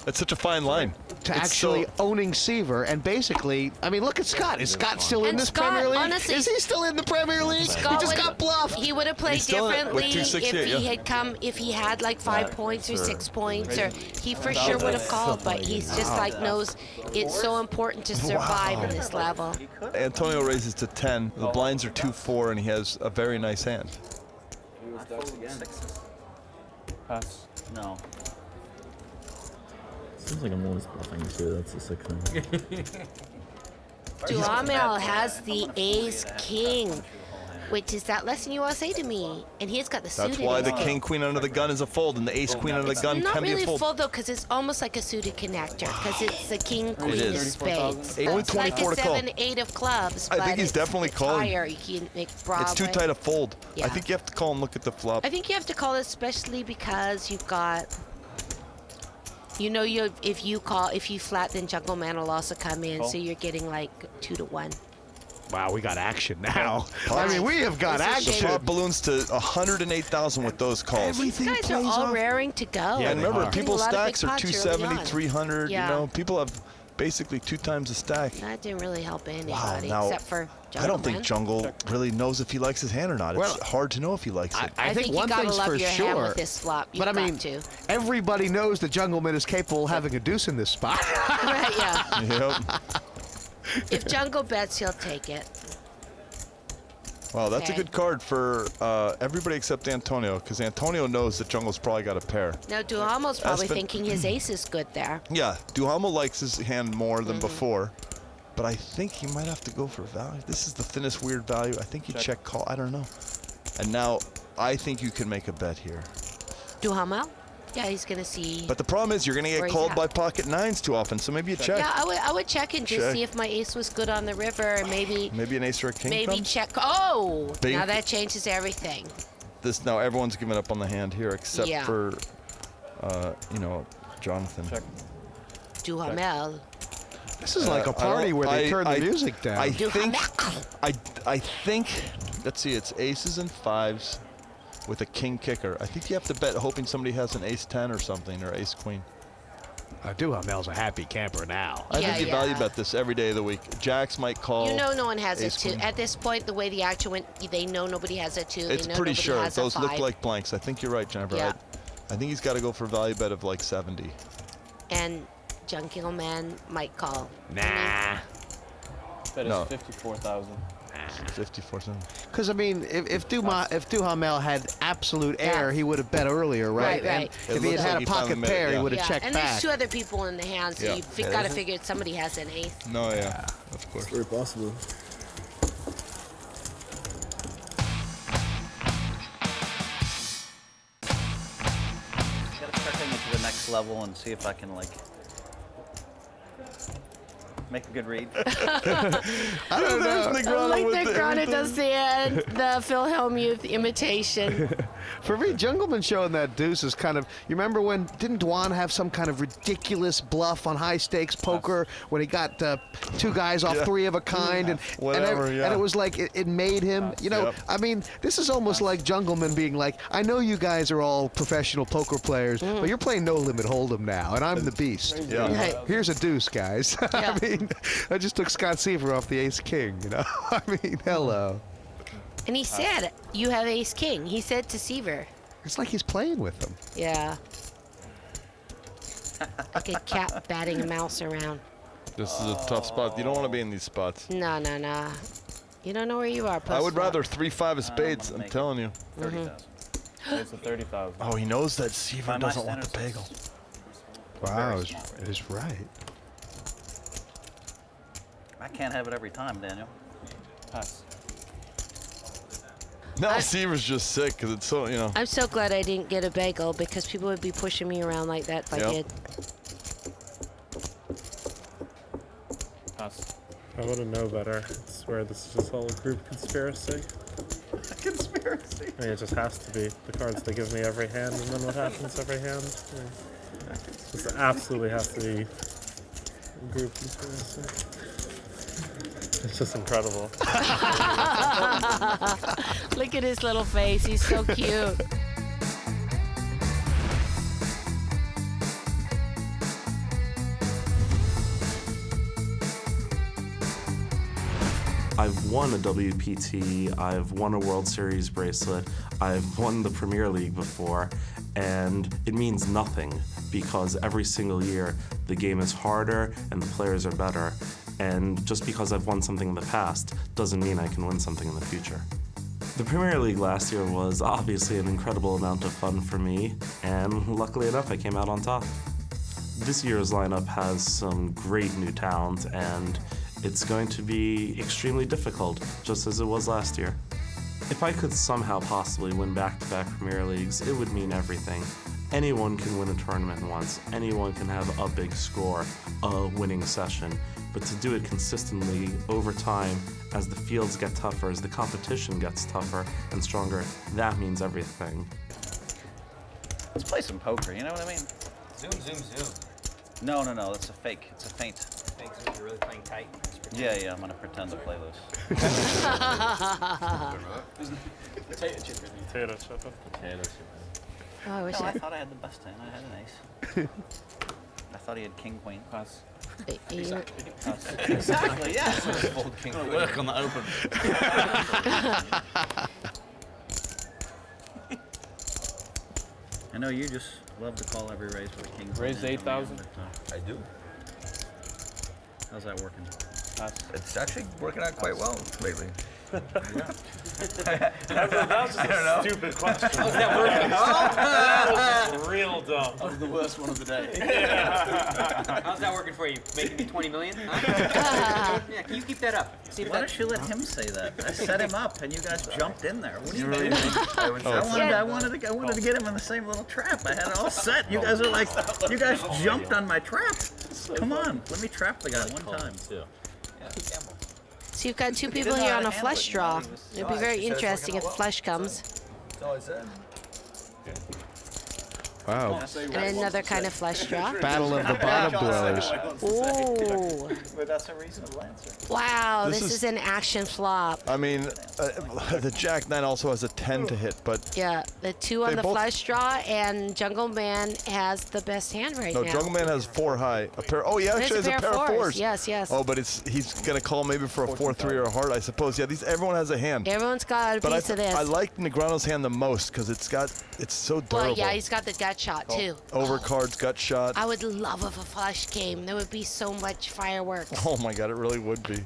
It's such a fine line. to It's actually so- owning Seiver, and basically, I mean, look at Scott. Is Scott still in And this Scott, Premier League? honestly, is he still in the Premier League? Scott he just would- got bluffed. He would have played He's still in it with differently 268, if he yeah. had come, if he had like 5 points or 6 points, or he for sure would have called. But he's just like knows it's so important to survive in this level. Antonio raises to 10. The blinds are 2-4, and he has a very nice hand. Pass. No. Seems like I'm always bluffing too. That's the sick thing. Duhamel has the ace king. Which is that lesson you all say to me? And he's got the suited. That's why the ace. king queen under the gun is a fold, and the ace queen under the gun Not can really be a fold. full though, because it's almost like a suited connector, because it's the king queen It of is. spades. Only It's like 24 a to call. 7-8 of clubs. I but think he's definitely it's calling. higher. You can make Broadway. It's too tight a fold. Yeah. I think you have to call and look at the flop. I think you have to call, especially because you've got. You know, if you flat, then Jungleman will also come in, so you're getting like 2 to 1. Wow, we got action now. I mean, we have got action. Pop balloons to 108,000 with those calls. These guys are all raring to go. Yeah, and remember, people's stacks are pots early 270, on. 300. Yeah. You know, people have basically 2 times the stack. That didn't really help anybody, Wow, now, except for Jungleman. I don't think Jungle really knows if he likes his hand or not. Well, it's hard to know if he likes it. I think one you gotta thing's love for your hand sure. with this flop. But I mean, everybody knows that Jungleman is capable of having a deuce in this spot. Right, yeah. Yep. If Jungle bets, he'll take it. Wow, that's Okay. a good card for everybody except Antonio, because Antonio knows that Jungle's probably got a pair. Now, Duhamel's probably Espan- thinking his ace is good there. Yeah, Duhamel likes his hand more than before, but I think he might have to go for value. This is the thinnest weird value. I think you check call. I don't know. And now I think you can make a bet here. Duhamel? Yeah, he's going to see. But the problem is you're going to Where get he's called at. by pocket nines too often, so maybe you check. Yeah, I would check and just Check. see if my ace was good on the river, and maybe Maybe an ace or a king maybe comes? check. Oh, Bing. now that changes everything. This now everyone's giving up on the hand here except Yeah. for, you know, Jonathan. Duhamel. This is like a party where they turn the music down. I think, let's see, it's aces and fives with a king kicker. I think you have to bet hoping somebody has an ace 10 or something, or ace queen. Duhamel's a happy camper now. I Yeah, think you value bet this every day of the week. Jacks might call. You know no one has a ace 2. queen. At this point, the way the action went, they know nobody has a 2. It's they know pretty nobody sure. has a Those look 5. like blanks. I think you're right, Jennifer. Yeah. I think he's got to go for a value bet of like 70. And Jungleman might call. Nah. Bet No. is 54,000. 54,000. Because I mean, if Duhamel had absolute air, he would have bet earlier, right? Right. And if he had had a pocket pair, he would have Yeah, checked and back. there's 2 other people in the hand, so Yeah. you've Yeah, got to isn't- figure somebody has an ace. No, yeah, of course. Very possible. Gotta start taking it to the next level and see if I can, like, make a good read. I don't know. Like Negreanu does the Phil Hellmuth imitation. For me, Jungleman showing that deuce is kind of. You remember when didn't Dwan have some kind of ridiculous bluff on high stakes poker when he got 2 guys off 3 of a kind Whatever, and it was like it made him. You know, Yep. I mean, this is almost like Jungleman being like, I know you guys are all professional poker players, but you're playing no limit hold'em now, and I'm the beast. Yeah. Right. Here's a deuce, guys. Yeah. I mean, I just took Scott Seiver off the ace king. You know, I mean, hello. And he said, you have ace king. He said to Seiver. It's like he's playing with them. Yeah. Like a cat batting a mouse around. This is a tough spot. You don't want to be in these spots. No. You don't know where you are. I would post-flop. rather 3-5 of spades. I'm telling you. 30,000. It's a 30,000. Oh, he knows that Seiver By my doesn't want the standards, bagel. Wow, is right. I can't have it every time, Daniel. Pass. Now Seiver's just sick because it's so, you know. I'm so glad I didn't get a bagel because people would be pushing me around like that if I Yep. did. Pass. I want to know better. I swear this is just all a group conspiracy. Conspiracy. I mean, it just has to be. The cards they give me every hand, and then what happens every hand. This absolutely has to be a group conspiracy. It's just incredible. Look at his little face. He's so cute. I've won a WPT, I've won a World Series bracelet, I've won the Premier League before, and it means nothing because every single year the game is harder and the players are better. And just because I've won something in the past doesn't mean I can win something in the future. The Premier League last year was obviously an incredible amount of fun for me, and luckily enough I came out on top. This year's lineup has some great new talent, and it's going to be extremely difficult, just as it was last year. If I could somehow possibly win back-to-back Premier Leagues, it would mean everything. Anyone can win a tournament once. Anyone can have a big score, a winning session. But to do it consistently over time, as the fields get tougher, as the competition gets tougher and stronger, that means everything. Let's play some poker, you know what I mean? Zoom, zoom, zoom. No, no, no, it's a fake. It's a feint. Fake zoom, you're really playing tight? Yeah, yeah, I'm gonna pretend to play this. Potato chip. Potato chip. Oh, I wish No, I thought I had the best hand. I had an ace. I thought he had king, queen. Pass. Exactly. Exactly, yeah. Fold king, queen. Work on the open. I know you just love to call every raise with a king. Raise 8,000. I do. How's that working? It's actually working out quite well lately. That was just a stupid question. How's that working? That was real dumb. That was the worst one of the day. How's that working for you? Making me 20 million? Huh? Yeah, can you keep that up? See if Why that... don't you let him say that? I set him up, and you guys jumped in there. What do you mean? I wanted to get him in the same little trap. I had it all set. You guys are like, you guys jumped on my trap. Come on, let me trap the guy one time. So you've got two people here on a flush draw. It'd be very interesting if flush comes. That's all I said. Wow. And another kind of flush draw. Battle of the bottom dwellers. Ooh. But that's a reasonable answer. Wow, this is an action flop. I mean, the Jack-9 also has a 10 to hit, but... Yeah, the 2 on the flush draw, and Jungleman has the best hand right now. No, Jungleman has 4 high. A pair. Oh, he actually has a pair of 4s. Yes, yes. Oh, but he's gonna call maybe for a 4-3 or a heart, I suppose. Yeah, everyone has a hand. Everyone's got a piece of this. I like Negreanu's hand the most because it's so durable. Well, yeah, he's got the gut shot too. Overcards, gut shot. I would love if a flush came. There would be so much fireworks. Oh my God, it really would be.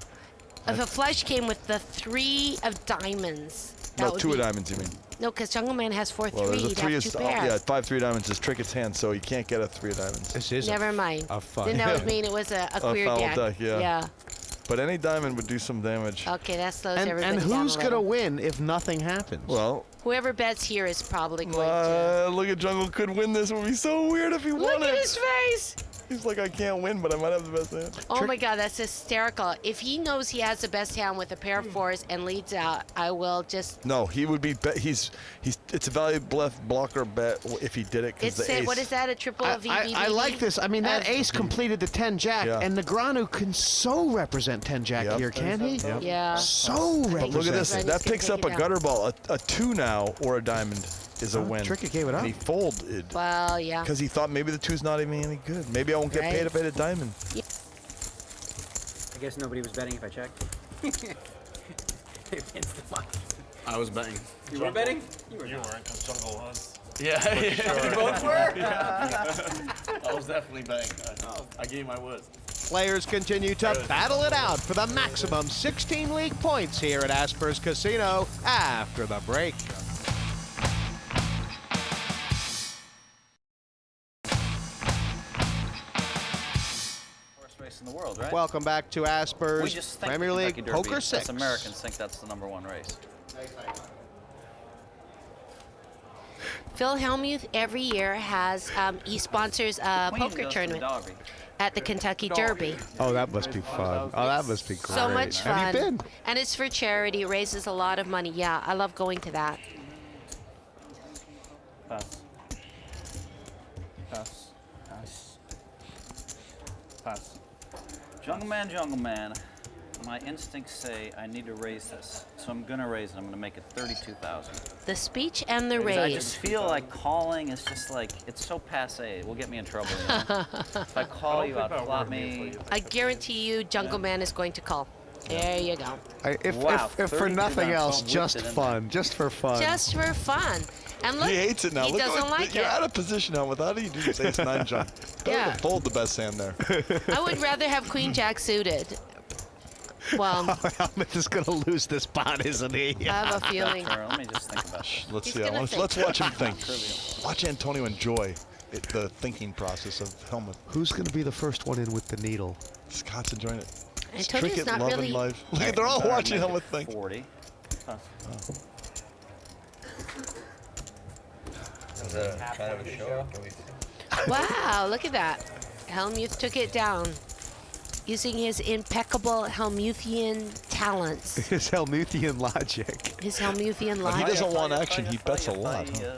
If a flush came with the 3 of diamonds. No, 2 of diamonds, you mean? No, because Jungleman has 4-3. Well, there's a 3 He'd have 2 pairs. yeah, 5-3 diamonds is Trickett's hand, so you can't get a 3 of diamonds. This is Never mind. Then that would mean it was a queer foul deck. deck, yeah. Yeah. But any diamond would do some damage. Okay, that slows everybody And down who's a going to little. win if nothing happens? Well, Whoever bets here is probably going to. look at Jungle could win this. It would be so weird if he won it. Look at his face. He's like, I can't win, but I might have the best hand. Oh my God, that's hysterical. If he knows he has the best hand with a pair of 4s and leads out, I will just. No, he would be. It's a value blocker bet if he did it. It's the ace. What is that? A triple of VVV? I like this. I mean, that ace completed the 10 Jack, and Negreanu can so represent 10 Jack here, can he? Yep. Yeah. So represent. Look at this. That picks up a gutter ball. A 2 now or a diamond is a win. Trickett gave it up. And he folded. Well, yeah. Because he thought maybe the 2's not even any good. Maybe I won't get paid if I hit a diamond. I guess nobody was betting if I checked. I was betting. You were betting? You weren't, because Jungle was. Yeah. Sure. You both were? I was definitely betting. I gave my word. Players continue to battle it out for the maximum 16 league points here at Asper's Casino after the break. Race in the world, right? Welcome back to We Asper's just think Premier Kentucky League Derby, Poker 6. Us Americans think that's the #1 race. Phil Hellmuth every year has, he sponsors a poker tournament at the Kentucky Derby. Oh, that must be fun. Oh, that must be great. So much fun. Have you been? And it's for charity. It raises a lot of money. Yeah, I love going to that. Pass. Pass. Pass. Pass. Jungleman, Jungleman. My instincts say I need to raise this. So I'm going to raise it. I'm going to make it 32,000. The speech and the Because I raise. just feel like calling is just like, it's so passe. It will get me in trouble. You know? If I call you, outflop me. I guarantee you, Jungleman is going to call. There you go. If for nothing else, just fun. Just for fun. Just for fun. And look, he hates it now. He Look, doesn't like you're it. out of position now. Without it, you do this ace-9 jump. Yeah. Yeah. Fold the best hand there. I would rather have Queen Jack suited. Well, Hellmuth is going to lose this pot, isn't he? I have a feeling. Let me just think about it. Let's He's see. gonna Let's watch him think. Trivial. Watch Antonio enjoy the thinking process of Hellmuth. Who's going to be the first one in with the needle? Scott's enjoying it. Antonio's Trickett not loving really. life. Look, they're all watching Hellmuth think. 40. as a kind of a show off. Wow, look at that. Hellmuth took it down using his impeccable Hellmuthian talents. His Hellmuthian logic. His Hellmuthian When logic. he doesn't want action, he bets a lot. Huh?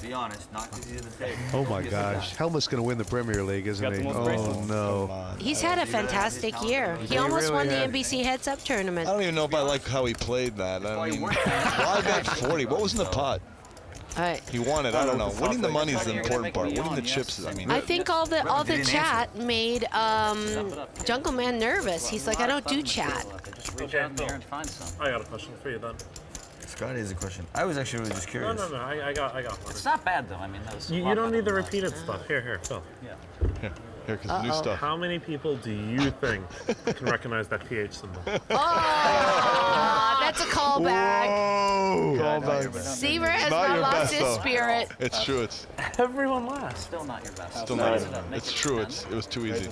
Be honest, not because he's at the table. Oh my gosh. Helmut's going to win the Premier League, isn't he? Oh no. He's had a fantastic year. He almost won the NBC Heads Up tournament. I don't even know if I like how he played that. I mean, why bet 40? What was in the pot? He won it. I don't know. Winning the money is the important part. Winning the chips is, I mean. I think all the chat made Jungleman nervous. He's like, I don't do chat. Just reach out there and find some. I got a question for you then. Scotty has a question. I was actually really just curious. No, I got one. It's not bad though. I mean, you don't need the repeated stuff. Here, Phil. Yeah. Here, because new stuff. How many people do you think can recognize that PH symbol? Oh, that's a callback. Whoa! Callback. Seiver has not lost his spirit. It's true. It's everyone laughs. Still not your best. still not. It's true. It was too easy.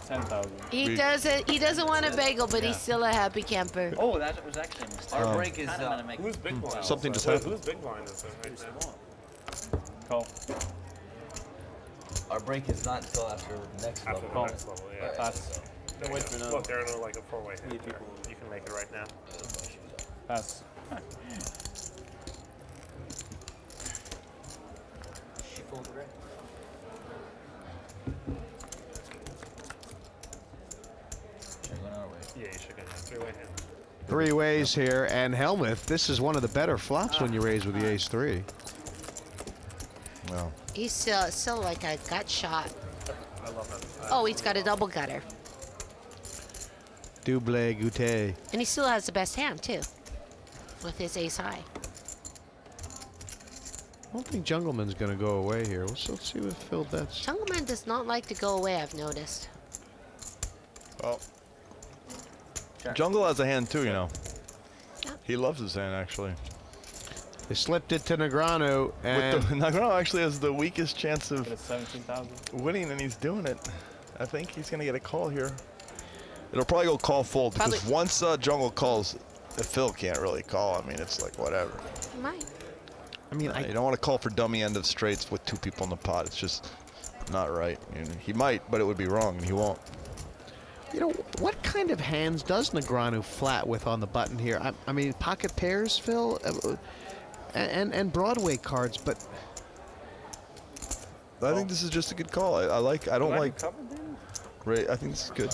He doesn't want a bagel, but he's still a happy camper. Oh, that was actually a mistake. Our break is Who's big blind? Something just happened. Who's big blind is it right now? Call. Our break is not until after the next level. After the next level, yeah. Pass. Don't wait for another. Look, they're in like a four-way hit. You can make it right now. Pass. Yeah, you should get a three-way hand. Three ways here, and Hellmuth, this is one of the better flops when you raise with the ace-3. Well. He's still like a gut shot. I love that. Oh, he's got a double gutter. Double goûter. And he still has the best hand, too, with his ace high. I don't think Jungleman's going to go away here. Let's see what Phil bets. Jungleman does not like to go away, I've noticed. Well, Jungle has a hand too, you know. He loves his hand, actually. They slipped it to Negreanu, and Negreanu actually has the weakest chance of 17,000 winning, and he's doing it. I think he's going to get a call here. It'll probably go call fold because once Jungle calls, Phil can't really call. I mean, it's like whatever. He might. I mean, you don't want to call for dummy end of straights with two people in the pot. It's just not right. He might, but it would be wrong, and he won't. You know, what kind of hands does Negreanu flat with on the button here? I mean, pocket pairs, Phil, and Broadway cards, but I think this is just a good call. I don't like. Ray, I think this is good.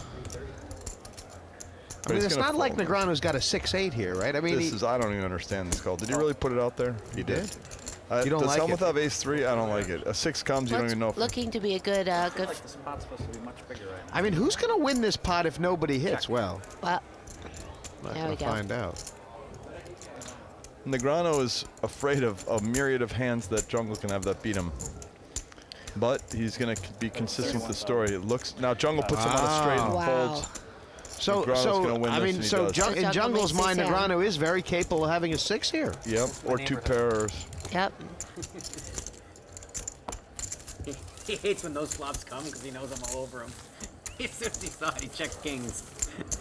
I mean, it's not like Negreanu's got a 6-8 here, right? I mean, I don't even understand this call. Did he really put it out there? He did. You don't like it? Does Hellmuth have ace-3? I don't like it. A 6 comes, you don't even know if Looking to be a good, Like the spot's supposed to be much bigger right now. I mean, who's going to win this pot if nobody hits? Well, well, not there going we to go. find out. Negreanu is afraid of a myriad of hands that Jungle can have that beat him. But he's going to be consistent with the story. It looks now Jungle puts him on a straight and folds. So I mean, in Jungle's mind, Negreanu is very capable of having a 6 here. Yep, or 2 pairs. Yep. He hates when those flops come because he knows I'm all over him. As soon as he saw it, he checked kings.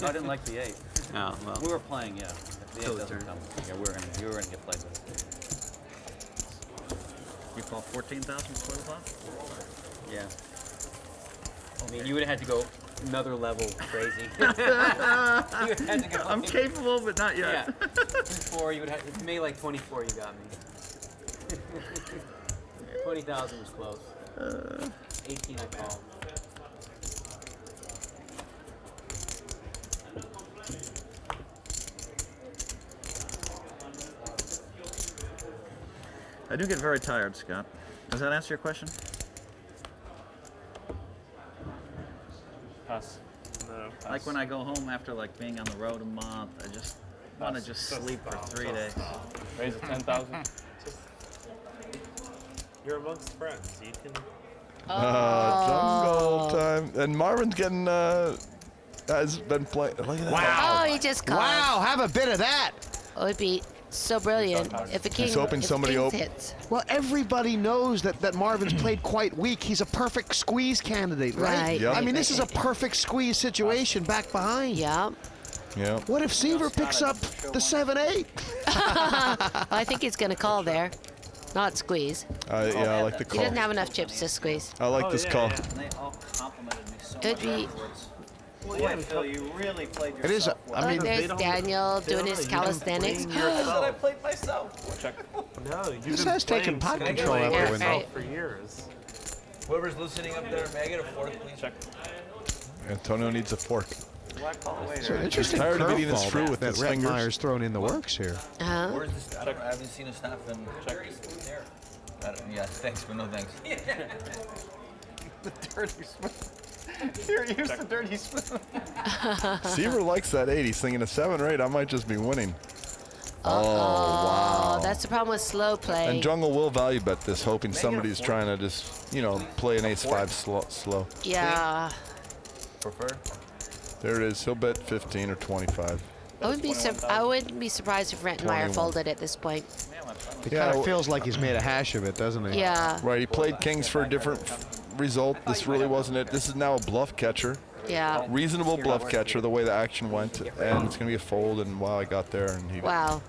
I didn't like the 8. Oh, well. We were playing, yeah. If the 8 doesn't come, yeah, you were gonna get played with. You call 14,000 before the flop? Yeah. I mean, you would have had to go another level crazy. I'm capable, but not yet. Yeah. 24, you would have maybe like 24. You got me. 20,000 was close. 18 I called. I do get very tired, Scott. Does that answer your question? Pass. No. Like when I go home after like being on the road a month, I just want to just sleep for 3 days. Raise it 10,000. You're amongst friends. You can. Jungle time. And Marvin's getting, has been playing. Look at that. Wow. Oh, he just called. Wow, have a bit of that. Oh, it'd be so brilliant if a king, He's hoping somebody hits. Well, everybody knows that Marvin's played quite weak. He's a perfect squeeze candidate, right? Right. Yep. I mean, this is a perfect squeeze situation back behind. Yeah. Yeah. What if Seiver picks up the 7-8? I think he's going to call there. Not squeeze. Yeah, I like the He call. doesn't have enough chips to squeeze. I like this call. And they all complimented me so It'd much be- afterwards. Boy, Phil, you really played yourself. It is. well. I mean, There's Daniel doing his calisthenics. I played myself. Check. No, you've This been guy's taking playing pot control Skyrim out the window. for years. Whoever's listening up there, may I get a fork, please? Check. Antonio needs a fork. Black call it's later. an interesting tired of eating his curveball fruit with that his fingers. Rettenmeier's thrown in the works here. Uh-huh. Where's the staff? I haven't seen a staff in. Check. There. Yeah, thanks, but no thanks. The dirty spoon. Here, use the dirty spoon. Seiver likes that 8. He's thinking a 7 or 8. I might just be winning. Oh, that's the problem with slow play. And Jungle will value bet this, hoping somebody's trying to just, you know, play an ace-5 slow. Yeah. Prefer? There it is. He'll bet 15 or 25. I wouldn't be surprised if Rettenmaier 21. folded at this point. It kind of feels like he's made a hash of it, doesn't he? Yeah. Right, he played kings for a different result. This really wasn't it. This is now a bluff catcher. Yeah. Reasonable bluff catcher, the way the action went. And it's going to be a fold, and wow, I got there. And he. Wow.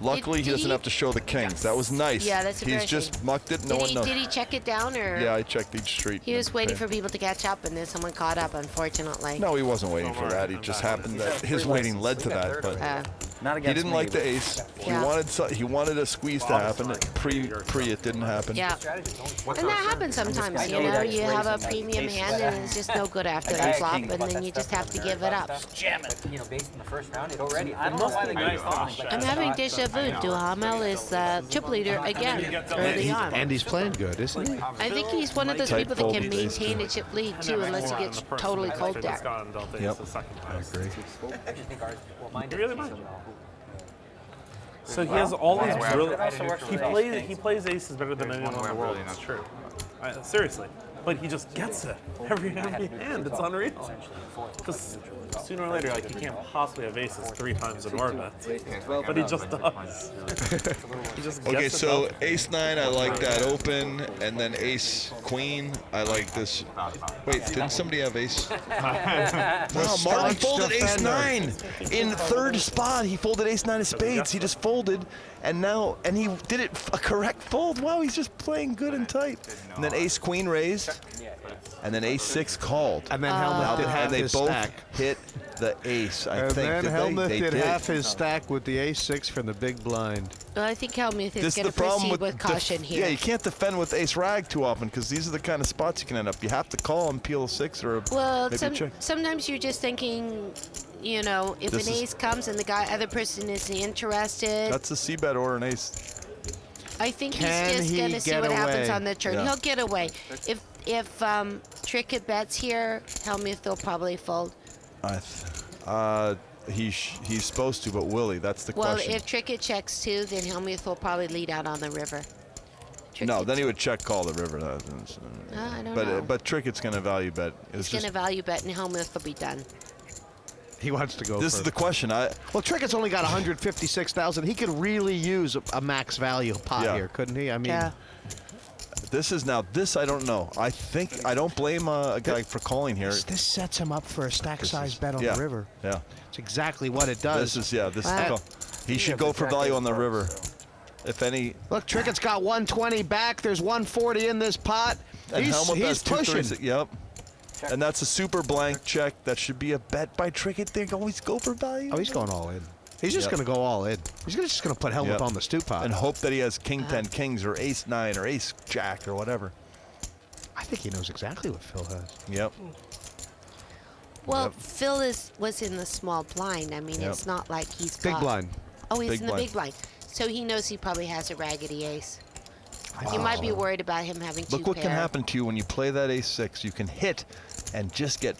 Luckily, he doesn't have to show the kings. That was nice. Yeah, that's He's just mucked it. No one knows. Did he check it down, or? Yeah, I checked each street. He was waiting for people to catch up, and then someone caught up, unfortunately. No, he wasn't waiting for that. It just happened that his waiting led to that. But he didn't like the ace. Yeah. He wanted a squeeze to happen. Pre it didn't happen. Yeah. And that happens sometimes, you know. You have a premium hand, and it's just no good after the flop, and then you just have to give it up. Jam it. You know, based in the first round, it already. I don't know why the guys don't. I'm having deja vu. Duhamel is chip leader again early on. And he's playing good, isn't he? I think he's one of those people that can maintain a chip lead too, unless he gets totally cold there. Yep. I agree. You really might. So he has all these really. He plays aces better than anyone in the world. It's true. Seriously, but he just gets it every hand. It's unreal. Because sooner or later, like, he can't possibly have aces 3 times in orbit, but he just does. He just Okay, gets so it up. ace 9, I like that open, and then ace queen, I like this. Wait, didn't somebody have ace? No, Marvin folded ace 9 in 3rd spot. He folded ace 9 of spades. He just folded, and he did it a correct fold. Wow, he's just playing good and tight. And then ace queen raised, and then ace 6 called. And then Hellmuth did half they his both stack. hit the ace. I And think then Did Hellmuth they did half his stack with the ace 6 from the big blind. Well, I think Hellmuth is This is going the to problem proceed with with caution here. Yeah, you can't defend with ace rag too often because these are the kind of spots you can end up. You have to call and peel a 6 or Well, maybe a check. sometimes you're just thinking, you know, if This an is- ace comes and the other person isn't interested, That's a c-bet or an ace. I think Can he's just he going to see get what happens away? on the turn. Yeah. He'll get away. If Trickett bets here, Hellmuth will probably fold. He's supposed to, but will he? That's the Well, question. if Trickett checks too, then Hellmuth will probably lead out on the river. No, then he would check call the river. I don't know. But Trickett's going to value bet. He's going to value bet, and Hellmuth will be done. He wants to go. This is the question. Well, Trickett's only got 156,000. He could really use a max value pot Yeah. here, couldn't he? I mean, Yeah. This I don't know. I don't blame a guy for calling here. this sets him up for a stack size bet on yeah, the river. Yeah. It's exactly what it does. This is the Wow. call. He should go for value on the river. If any. Look, Trickett's got 120 back. There's 140 in this pot. And Hellmuth He's has 2/3. pushing. Yep. And that's a super blank check. That should be a bet by Trickett. They always go for value. Oh, he's going all in. He's just going to go all in. He's just going to put Hellmuth on the stew pot. And hope that he has king 10 kings or ace 9 or ace jack or whatever. I think he knows exactly what Phil has. Yep. Well, Phil was in the small blind. I mean, it's not like he's Big got... blind. Oh, he's Big in the blind. big blind. So he knows he probably has a raggedy ace. You might be worried about him having two Look what pair. can happen to you when you play that ace 6. You can hit and just get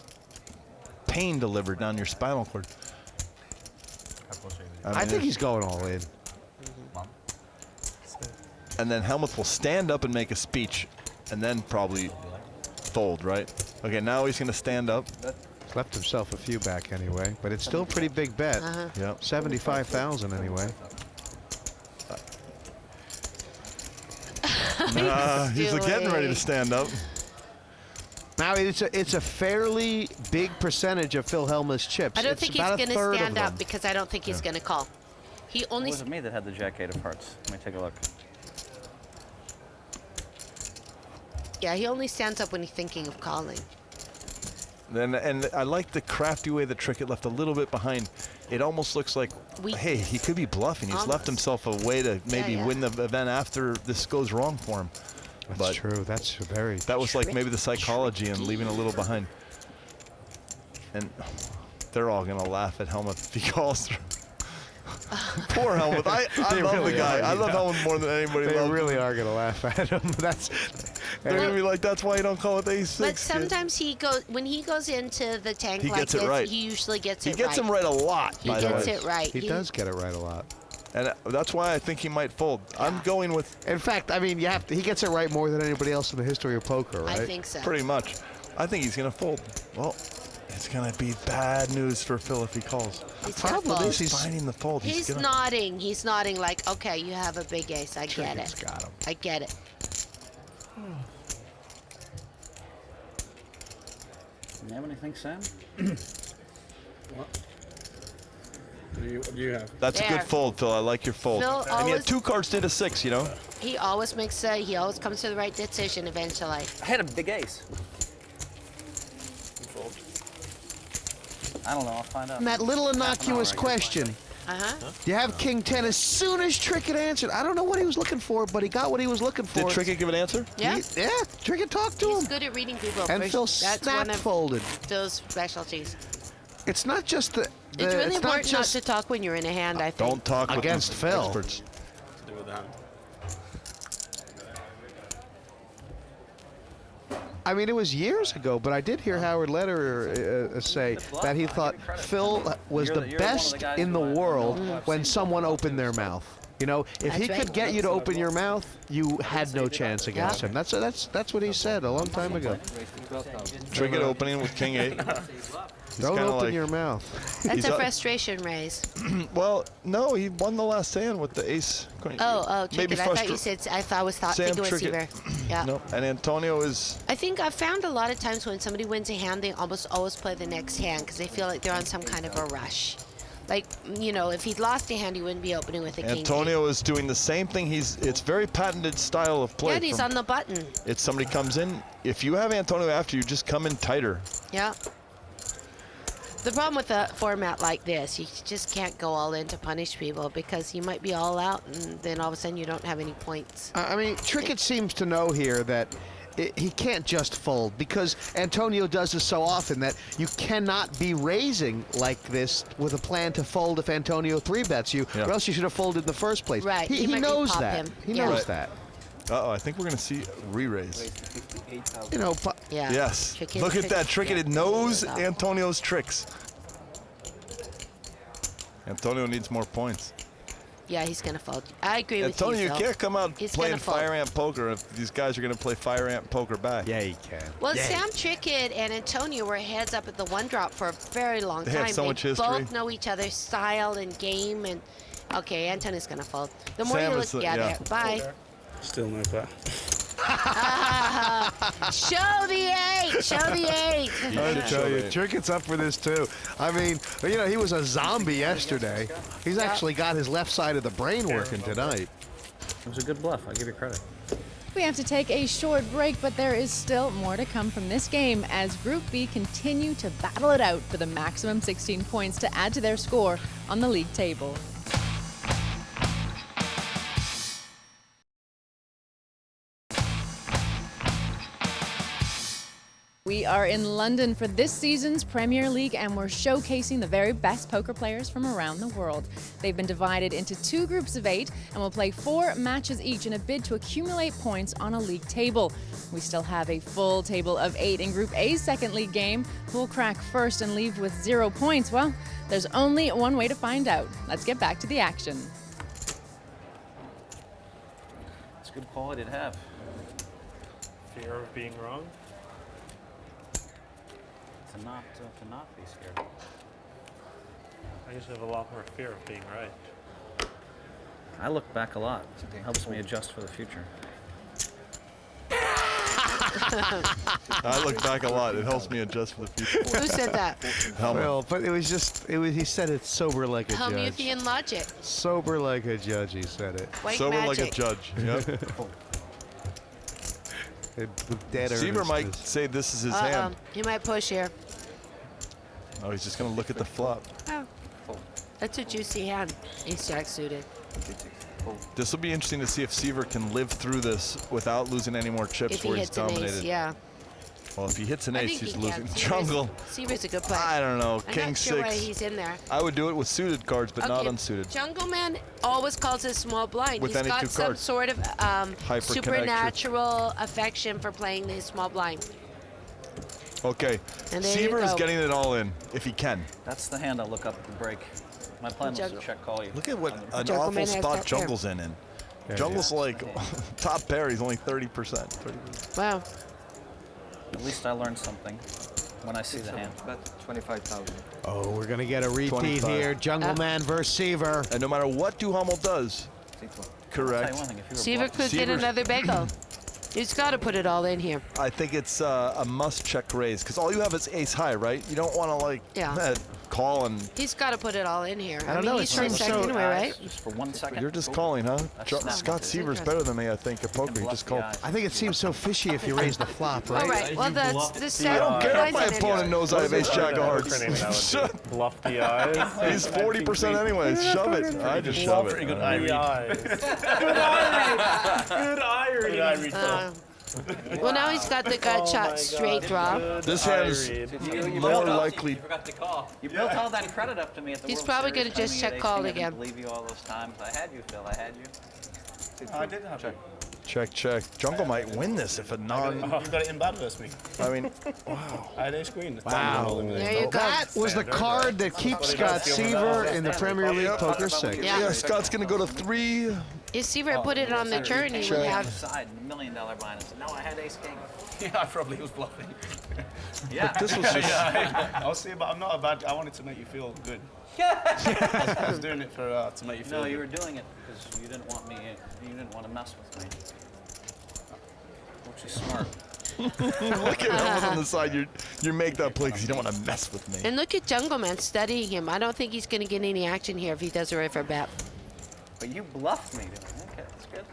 pain delivered down your spinal cord. I think he's going all in. And then Hellmuth will stand up and make a speech and then probably fold, right? Okay, now he's going to stand up. Left himself a few back anyway, but it's still a pretty big bet. Yep. 75,000 anyway. He's getting ready to stand up. Now it's a fairly big percentage of Phil Hellmuth's chips. I don't It's think he's about going a to third stand of up them. because I don't think he's going to call. He It only... wasn't me that had the jack 8 of hearts. Let me take a look. Yeah, he only stands up when he's thinking of calling. And I like the crafty way that Trickett left a little bit behind. It almost looks like, hey, he could be bluffing. He's left himself a way to maybe win the event after this goes wrong for him. That's true. That's very. That was like maybe the psychology and leaving a little behind. And they're all gonna laugh at Hellmuth if he calls through. Poor Hellmuth. I love really the guy. are, I love Hellmuth more than anybody. They really are gonna laugh at him. They're gonna be like, that's why you don't call it ace 6. But sometimes when he goes into the tank He like gets it this, right. he usually gets it right. He gets him right a lot. He gets it right. He does get it right a lot. And that's why I think he might fold. I'm going with. In fact, I mean, he gets it right more than anybody else in the history of poker, right? I think so. Pretty much. I think he's gonna fold. Well, it's gonna be bad news for Phil if he calls. He's The problem gonna is he's finding the fold. He's gonna, nodding. He's nodding like, okay, you have a big ace. I get it. Got him. I get it. You have anything, Sam? What do you have? That's a good fold, Phil. I like your fold. Phil And he had always- 2 cards did a 6, you know? He always he always comes to the right decision eventually. I had a big ace. I don't know. I'll find out. And that little innocuous question. You have King 10 as soon as Trickett answered. I don't know what he was looking for, but he got what he was looking for. Did Trickett give an answer? Yeah. Trickett talked to him. He's good at reading people. And Phil That's snap one of folded. Phil's specialties. It's not just the. It's really it's important not not just to talk when you're in a hand, I think. Don't talk against with Phil. experts. To do with that. I mean, it was years ago, but I did hear Howard Lederer say that he thought Phil was the best in the world when someone opened their mouth. You know, if he could get you to open your mouth, you had no chance against him. That's what he said a long time ago. Trickett opening with King 8. Don't open like, your mouth. That's a frustration raise. Well, no, he won the last hand with the ace. Queen. Oh, Maybe Trickett. I thought you said. I was thinking it was Trickett. Seiver. Yeah. No, and Antonio is. I think I've found a lot of times when somebody wins a hand, they almost always play the next hand because they feel like they're on some kind of a rush. Like, you know, if he'd lost a hand, he wouldn't be opening with a king. Antonio is doing the same thing. It's very patented style of play. Yeah, he's on the button. It's somebody comes in. If you have Antonio after you, just come in tighter. Yeah. The problem with a format like this, you just can't go all in to punish people because you might be all out and then all of a sudden you don't have any points. I mean, Trickett seems to know here that he can't just fold because Antonio does this so often that you cannot be raising like this with a plan to fold if Antonio 3-bets you, or else you should have folded in the first place. Right. He knows that. He knows that. Uh-oh, I think we're going to see re-raise. You know, yeah. Yes. Trickett, Look at that. Trickett. Trickett knows Antonio's tricks. Antonio needs more points. Yeah, he's going to fold. I agree with Antonio, you, you Phil. can't come out He's playing gonna fold. Fire Ant poker if these guys are going to play Fire Ant poker back. Yeah, he can. Well, Sam Trickett and Antonio were heads up at the one drop for a very long They time. have so much history. Both know each other's style and game. And okay, Antonio's going to fold. The more Sam you is look the- at yeah. it, bye. Still no bet. Show the 8. Show the 8. I tell you, Trickett's up for this too. I mean, you know, he was a zombie yesterday. He's actually got his left side of the brain working tonight. It was a good bluff. I'll give you credit. We have to take a short break, but there is still more to come from this game as Group B continue to battle it out for the maximum 16 points to add to their score on the league table. We are in London for this season's Premier League and we're showcasing the very best poker players from around the world. They've been divided into 2 groups of 8 and will play 4 matches each in a bid to accumulate points on a league table. We still have a full table of 8 in Group A's second league game. Who will crack first and leave with 0 points? Well, there's only one way to find out. Let's get back to the action. It's a good quality to have. Fear of being wrong? To not be scared. I used to have a lot more fear of being right. I look back a lot. It helps me adjust for the future. I look back a lot. It helps me adjust for the future. Who said that? Well, but it was just, he said it sober like a judge. Hellmuthian logic. Sober like a judge, he said it. White Sober magic. like a judge. Yep. With dead Seiver might earnestness. say this is his hand. He might push here. Oh, he's just going to look at the flop. Oh. That's a juicy hand. Ace Jack suited. This will be interesting to see if Seiver can live through this without losing any more chips If he where he's hits an dominated. ace, yeah. Well, if he hits an I ace, think he's he losing. can. Jungle. Seiver's a good player. I don't know. I'm King not sure why 6. he's in there. I would do it with suited cards, but not Okay, unsuited. Jungleman always calls it small blind. With He's any got two some cards. sort of Hyper supernatural affection for playing the small blind. Okay. And there you Seiver is go. getting it all in, if he can. That's the hand I look up at the break. My plan was to check call you. Look at what an Jungleman awful has spot that pair. Jungle's in. Jungle's like top pair. He's only 30%. Wow. At least I learned something when I see the hand. That's 25,000. Oh, we're going to get a repeat 25. here. Jungleman versus Seiver. And no matter what Duhamel does, correct. Seiver could get another bagel. He's got to put it all in here. I think it's a must check raise because all you have is ace high, right? You don't want to like call and. He's got to put it all in here. I don't know, He's it turned seems second so- anyway, right? Just for 1 second. You're just calling, huh? snapped Scott it. Seiver's better than me, I think, at poker. He just called. I think it seems so fishy if you raise the flop, right? All right. Well, that's the I set. don't care if my Guys, opponent knows I have ace jack of hearts. Bluff the eyes. He's 40% anyways. Shove it. I just shove it. Good eye read. Good eye read. Well, now he's got the gut shot straight draw. This hand is more likely. You forgot to call. You built all that credit up to me at the He's World probably Series, gonna just telling me check at call 18, I again. didn't believe you all those times. I had you, Phil. I had you. I did have it. Check, check. Jungle might win this if a non. You got it in bad versus me. I mean, wow. I had ace queen. Wow. There you go. That was the card that keeps Scott Seiver in the Premier League Poker 6. Yeah, Scott's going to go to 3. If Seiver put it on the turn, he would have. Side, $1 million minus. No, I had ace king. Yeah, I probably was bluffing. Yeah. This was just. I'll see, but I'm not a bad. I wanted to make you feel good. I was doing it for to make you feel. No, good. you were doing it because you didn't want me. You didn't want to mess with me. Which is smart. Look at Hellmuth on the side. You make that play because you don't want to mess with me. And look at Jungleman studying him. I don't think he's going to get any action here if he does a river bet. But you bluffed me. Okay, that's good.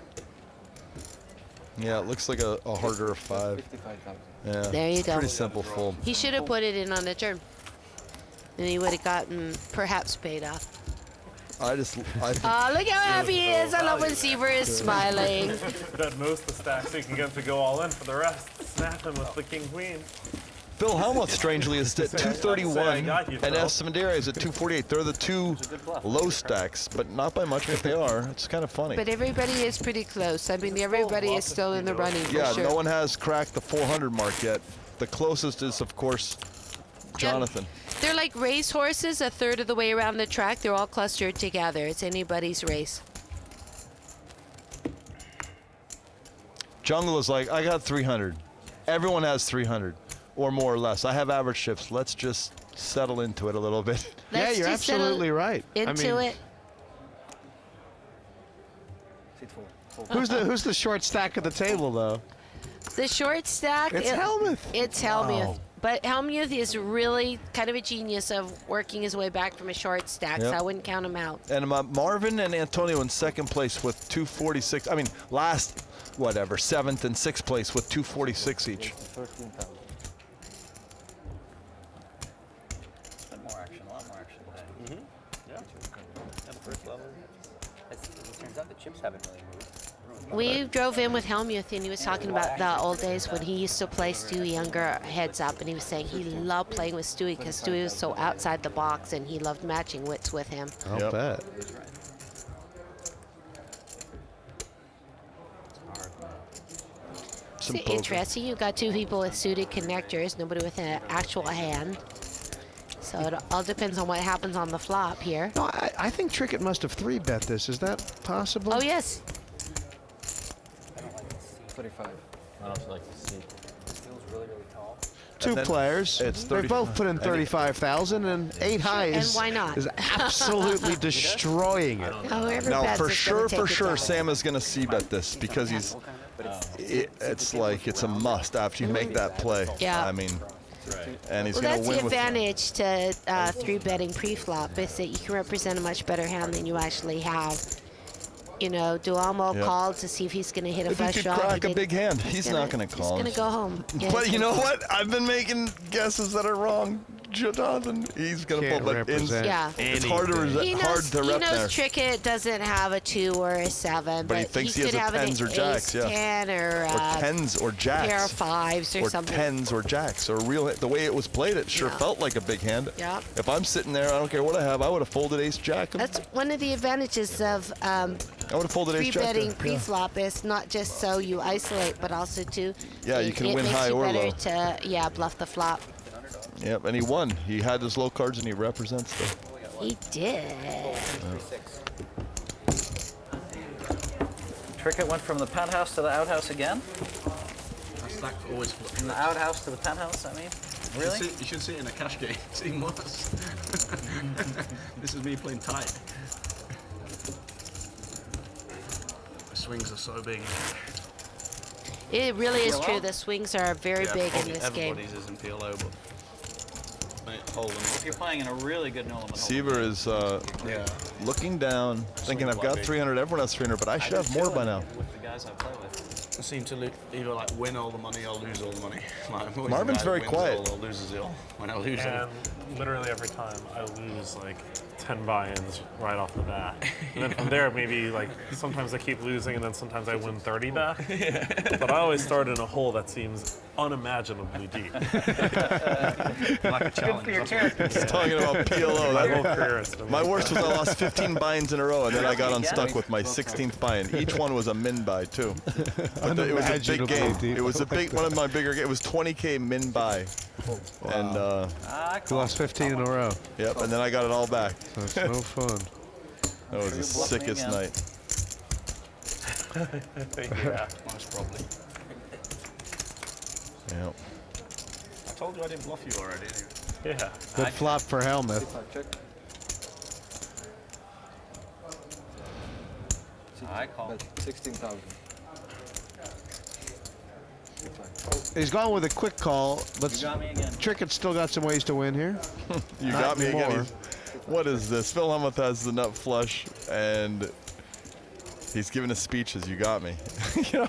Yeah, it looks like a harder 5. 55,000. Yeah. There you go. Pretty simple fold. He should have put it in on the turn. And he would have gotten perhaps paid off. I think Oh, look how happy he is. I love when Seiver is smiling. That knows the stacks he can get to go all in for the rest. Snap him with the king-queen. Phil Hellmuth, strangely, is at 231, got you, and Phil. Esfandiari is at 248. They're the two low stacks, but not by much, but they are. It's kind of funny. But everybody is pretty close. I mean, everybody is still in the running for Yeah, sure. no one has cracked the 400 mark yet. The closest is, of course, Jonathan. They're like race horses, a third of the way around the track. They're all clustered together. It's anybody's race. Jungle is like, I got 300. Everyone has 300 or more or less. I have average chips. Let's just settle into it a little bit. Yeah, you're just settle absolutely right. Into it. Who's the short stack at the table, though? The short stack. It's Hellmuth. It's Hellmuth. Wow. But Hellmuth is really kind of a genius of working his way back from a short stack, so Yep. I wouldn't count him out. And Marvin and Antonio in second place with 246. I mean, last, whatever, 7th and 6th place with 246 each. 13,000. Been more action, a lot more action today. Yeah. At first level. It turns out the chips haven't really moved. We drove in with Hellmuth, and he was talking about the old days when he used to play Stewie Younger heads up, and he was saying he loved playing with Stewie because Stewie was so outside the box, and he loved matching wits with him. I'll bet. It's interesting. You've got two people with suited connectors, nobody with an actual hand. So it all depends on what happens on the flop here. No, I think Trickett must have 3-bet this. Is that possible? Oh, yes. 35. I don't like to see. This feels really, really tall. Two players. It's They 30 both put in 35,000, and 8 high And is, why not? is absolutely destroying it. However Now, bad for is gonna take it sure, down. Sam is going to c-bet this because he's. It's like it's a must after you make that play. Yeah. I mean, and he's Well, going that's to the win with. advantage to 3-betting pre-flop is that you can represent a much better hand than you actually have. you know, Duhamel called to see if he's going to hit a If he flush could draw. crack a big hand, he's not going to call. He's going to go home. Yeah, But you know what? I've been making guesses that are wrong. Jonathan, he's going to pull, but it's hard to He knows, hard to rep there. Trickett doesn't have a 2 or a 7, But he thinks he could has a have tens an or jacks, ace, yeah. 10 or 10s or jacks. pair of 5s or something. Or 10s or jacks. Or real. The way it was played, it sure felt like a big hand. Yeah. If I'm sitting there, I don't care what I have, I would have folded ace jack. That's one of the advantages of I would have folded ace jack. Betting pre-flop is not just so you isolate, but also to you can win high or low. It makes you better to bluff the flop. Yep, and he won. He had his low cards and he represents them. He did. Trickett went from the penthouse to the outhouse again. That's like always From the outhouse to the penthouse, I mean. Really? You should see it in a cash game. It's even worse. This is me playing tight. The swings are so big. It really is PLO? true. The swings are very big in this game. Everybody's is in PLO, but If you're playing in a really good Nolaman. Seiver is looking down, thinking I've got 300, everyone has 300, but I should have more by now. With the guys I play with. I seem to either like win all the money or lose all the money. Like, I'm always Marvin's the guy very that wins quiet. All or loses it all. When I lose it. And literally every time I lose like 10 buy-ins right off the bat. And then from there, maybe like sometimes I keep losing and then sometimes I win 30 back. But I always start in a hole that seems unimaginably deep. Like a challenge. Good for your character. He's talking about PLO. My whole career has been My like worst that. was I lost 15 buy-ins in a row, and then I got unstuck with my 16th buy-in. Each one was a min buy too. But it was a big game. It was a big one of my bigger games. It was 20K min buy. Wow. And you lost 15 in a row. Yep, and then I got it all back. So it's no fun. That was the sickest night. Yeah. Most probably. Yep. I told you I didn't bluff you already. Yeah. Good flop for Hellmuth. I call. 16,000. He's gone with a quick call. But You got me again. Trickett's still got some ways to win here. You Not got me again. anymore. What is this? Phil Hellmuth has the nut flush, and he's giving a speech as you got me. You know?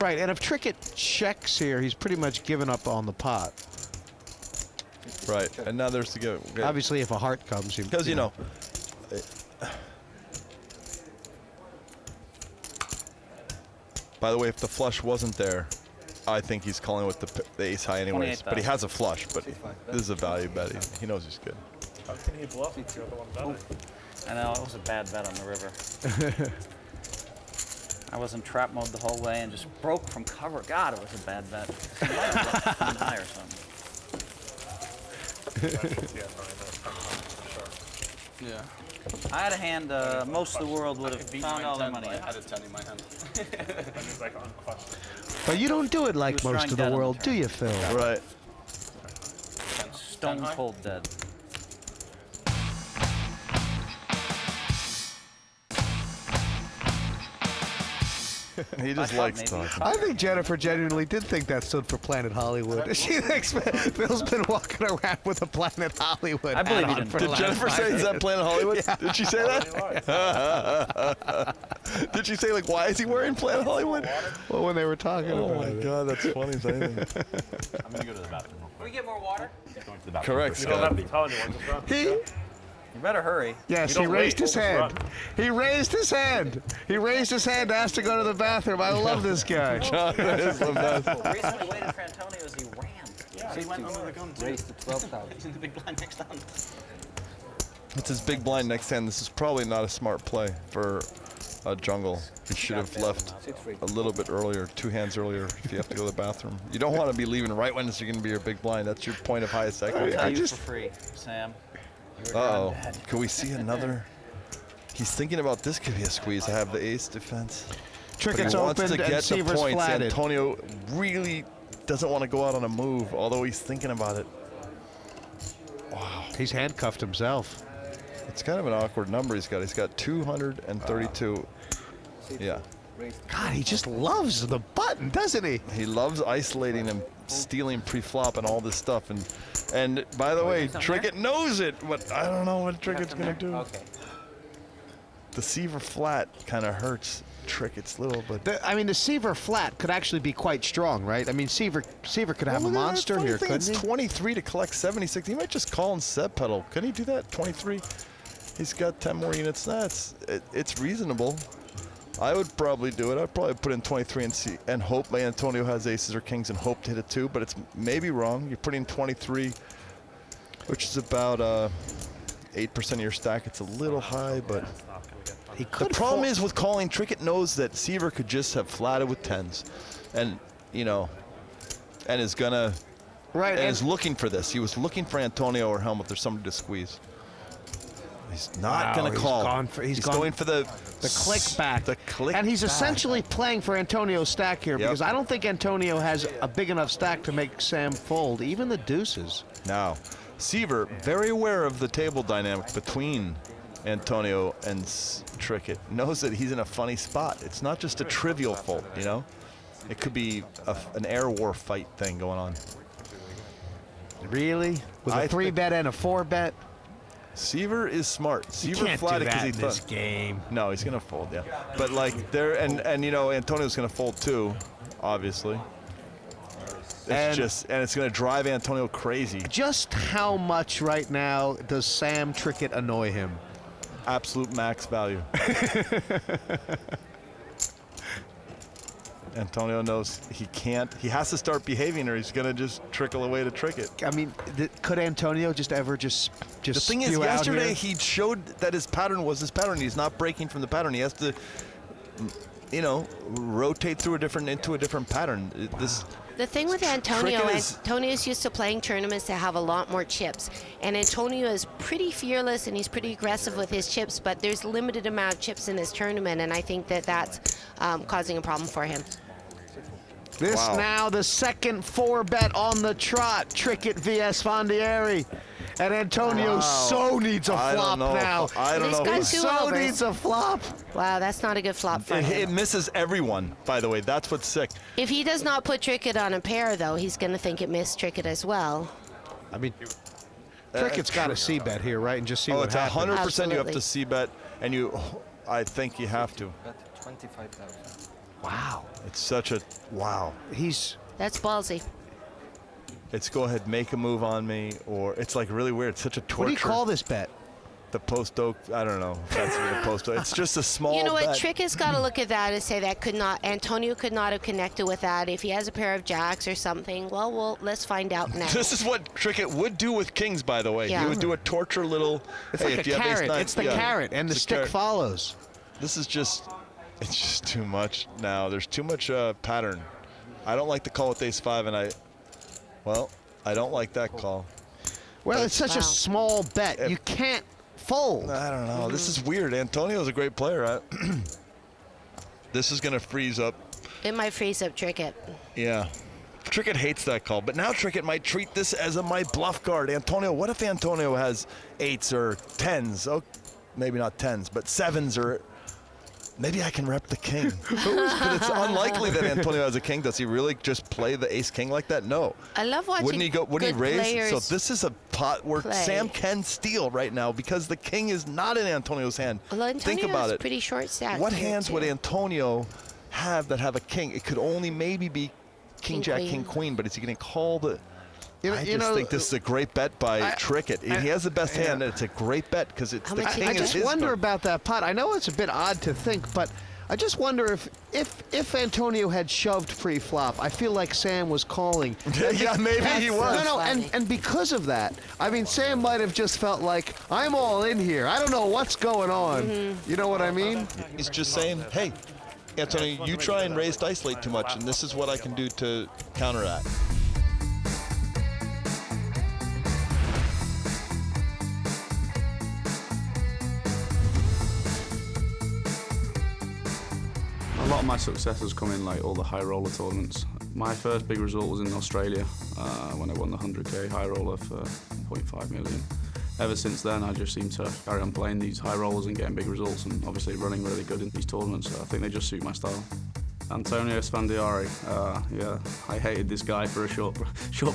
Right, and if Trickett checks here, he's pretty much given up on the pot. Right, and now there's to go. Okay. Obviously, if a heart comes, Because, you know, by the way, if the flush wasn't there, I think he's calling with the ace high anyways. But he has a flush, but this is a value bet. He knows he's good. How can he bluff if you're the one betting? I know, it was a bad bet on the river. I was in trap mode the whole way and just broke from cover. God, it was a bad bet. He might have bluffed one high or something. Yeah. I had a hand most of the world would have found all their money. I had a 10 in my hand. But you don't do it like was most trying of the dead on world, the do you, Phil? Right. Stone cold dead. He just likes talking. I think Jennifer genuinely did think that stood for Planet Hollywood. She thinks Phil's been walking around with a Planet Hollywood. I believe he hat on didn't. for Did the last Jennifer 5 say, is that years. Planet Hollywood? Yeah. Did she say that? Did she say, like, why is he wearing Planet Hollywood? Well, when they were talking Oh about my it. God, that's funny as anything. I'm going to go to the bathroom. Can we get more water? Going to the bathroom. Correct, You don't have Scott. to tell anyone. Just run. You better hurry. Yes, You he don't raised wait, his we'll just hand. He raised his hand. He raised his hand, asked to go to the bathroom. I love this guy. That is the best. The reason we waited for Antonio is he ran. So he went under the gun too. Raised to 12,000. He's in the big blind next hand. It's his big blind next hand. This is probably not a smart play for a jungle. He should have left a little bit earlier, 2 hands earlier if you have to go to the bathroom. You don't want to be leaving right when it's going to be your big blind. That's your point of highest equity. I'll tell you for free, Sam. Uh-oh. Can we see another? He's thinking about this could be a squeeze. I have the ace defense. Trickett's But he wants opened to and get the Seiver's points. flatted. Antonio really doesn't want to go out on a move, although he's thinking about it. Wow. He's handcuffed himself. It's kind of an awkward number he's got. He's got 232. Yeah. God, he just loves the button, doesn't he? He loves isolating and stealing pre-flop and all this stuff. And by the way, Trickett knows it, but I don't know what Trickett's going to do. Okay. the Seiver flat kind of hurts Trickett's little, but I mean, the Seiver flat could actually be quite strong, right? I mean, Seiver could have a monster here, couldn't he? It's 23 to collect 76. He might just call and set pedal. Couldn't he do that? 23. He's got 10 more units. It's reasonable. I would probably do it. I'd probably put in 23 and see and hope my Antonio has aces or kings and hope to hit it too. But it's maybe wrong. You're putting 23, which is about 8% of your stack. It's a little high, but. The problem is with calling, Trickett knows that Seiver could just have flatted with 10s, and and is gonna, and is looking for this. He was looking for Antonio or Hellmuth or somebody to squeeze. He's not gonna call. He's going for the click back. The click and he's back. essentially playing for Antonio's stack here because I don't think Antonio has a big enough stack to make Sam fold, even the deuces. Now, Seiver, very aware of the table dynamic between Antonio and Trickett, knows that he's in a funny spot. It's not just a trivial fold, you know? It could be an air war fight thing going on. Really? With a 3-bet and a 4-bet? Seiver is smart. Seiver flatted because he thought this game. No, he's gonna fold, yeah. But like there, and you know, Antonio's gonna fold too, obviously. And it's gonna drive Antonio crazy. Just how much right now does Sam Trickett annoy him? Absolute max value. Antonio knows he can't. He has to start behaving, or he's gonna just trickle away to Trickett. I mean, could Antonio just The thing is, yesterday he showed that his pattern was his pattern. He's not breaking from the pattern. He has to, you know, rotate through into a different pattern. The thing with Antonio, Antonio's used to playing tournaments that have a lot more chips. And Antonio is pretty fearless and he's pretty aggressive with his chips, but there's limited amount of chips in this tournament, and I think that that's causing a problem for him. This now the second 4-bet on the trot, Trickett v. Esfandiari. And Antonio so needs a flop now. I don't know. He so needs a flop. Wow, that's not a good flop for him. It misses everyone, by the way. That's what's sick. If he does not put Trickett on a pair, though, he's going to think it missed Trickett as well. I mean, Trickett's got a C-bet here, right? And just see what happens. Oh, it's 100% you have to C-bet, and I think you have to. 25,000. Wow. It's such a, wow. That's ballsy. It's go ahead, make a move on me, or it's like really weird. It's such a torture. What do you call this bet? The post oak, I don't know. That's the post oak. It's just a small bet. You know what, Trickett's got to look at that and say that Antonio could not have connected with that. If he has a pair of jacks or something, well, let's find out now. This is what Trickett would do with kings, by the way. Yeah. He would do a torture little, it's like a carrot. It's the carrot, and the stick follows. This is it's just too much now. There's too much pattern. I don't like the call with ace-5, and I don't like that call. Well, it's such a small bet. You can't fold. I don't know. This is weird. Antonio's a great player. This is going to freeze up. It might freeze up Trickett. Yeah. Trickett hates that call, but now Trickett might treat this as my bluff card. Antonio, what if Antonio has 8s or 10s? Oh, maybe not 10s, but 7s or... Maybe I can rep the king. But it's unlikely that Antonio has a king. Does he really just play the ace-king like that? No. I love watching Wouldn't he raise? players So this is a pot where Sam can steal right now because the king is not in Antonio's hand. Well, Antonio Think about it. Pretty short stack. What hands would Antonio have that have a king? It could only maybe be king, jack, king, queen. But is he going to call the... I just think this is a great bet by Trickett. He has the best hand, and it's a great bet because it's the king. I just wonder about that pot. I know it's a bit odd to think, but I just wonder if Antonio had shoved pre-flop, I feel like Sam was calling. Yeah, maybe he was. No, and because of that, I mean, Sam might have just felt like, I'm all in here. I don't know what's going on. You know what I mean? He's just saying, hey, Antonio, you try and raise dice late too much, and this is what I can do to counteract. A lot of my success has come in like all the high roller tournaments. My first big result was in Australia when I won the 100k high roller for 0.5 million. Ever since then, I just seem to carry on playing these high rollers and getting big results, and obviously running really good in these tournaments. So I think they just suit my style. Antonio Esfandiari. Yeah, I hated this guy for a short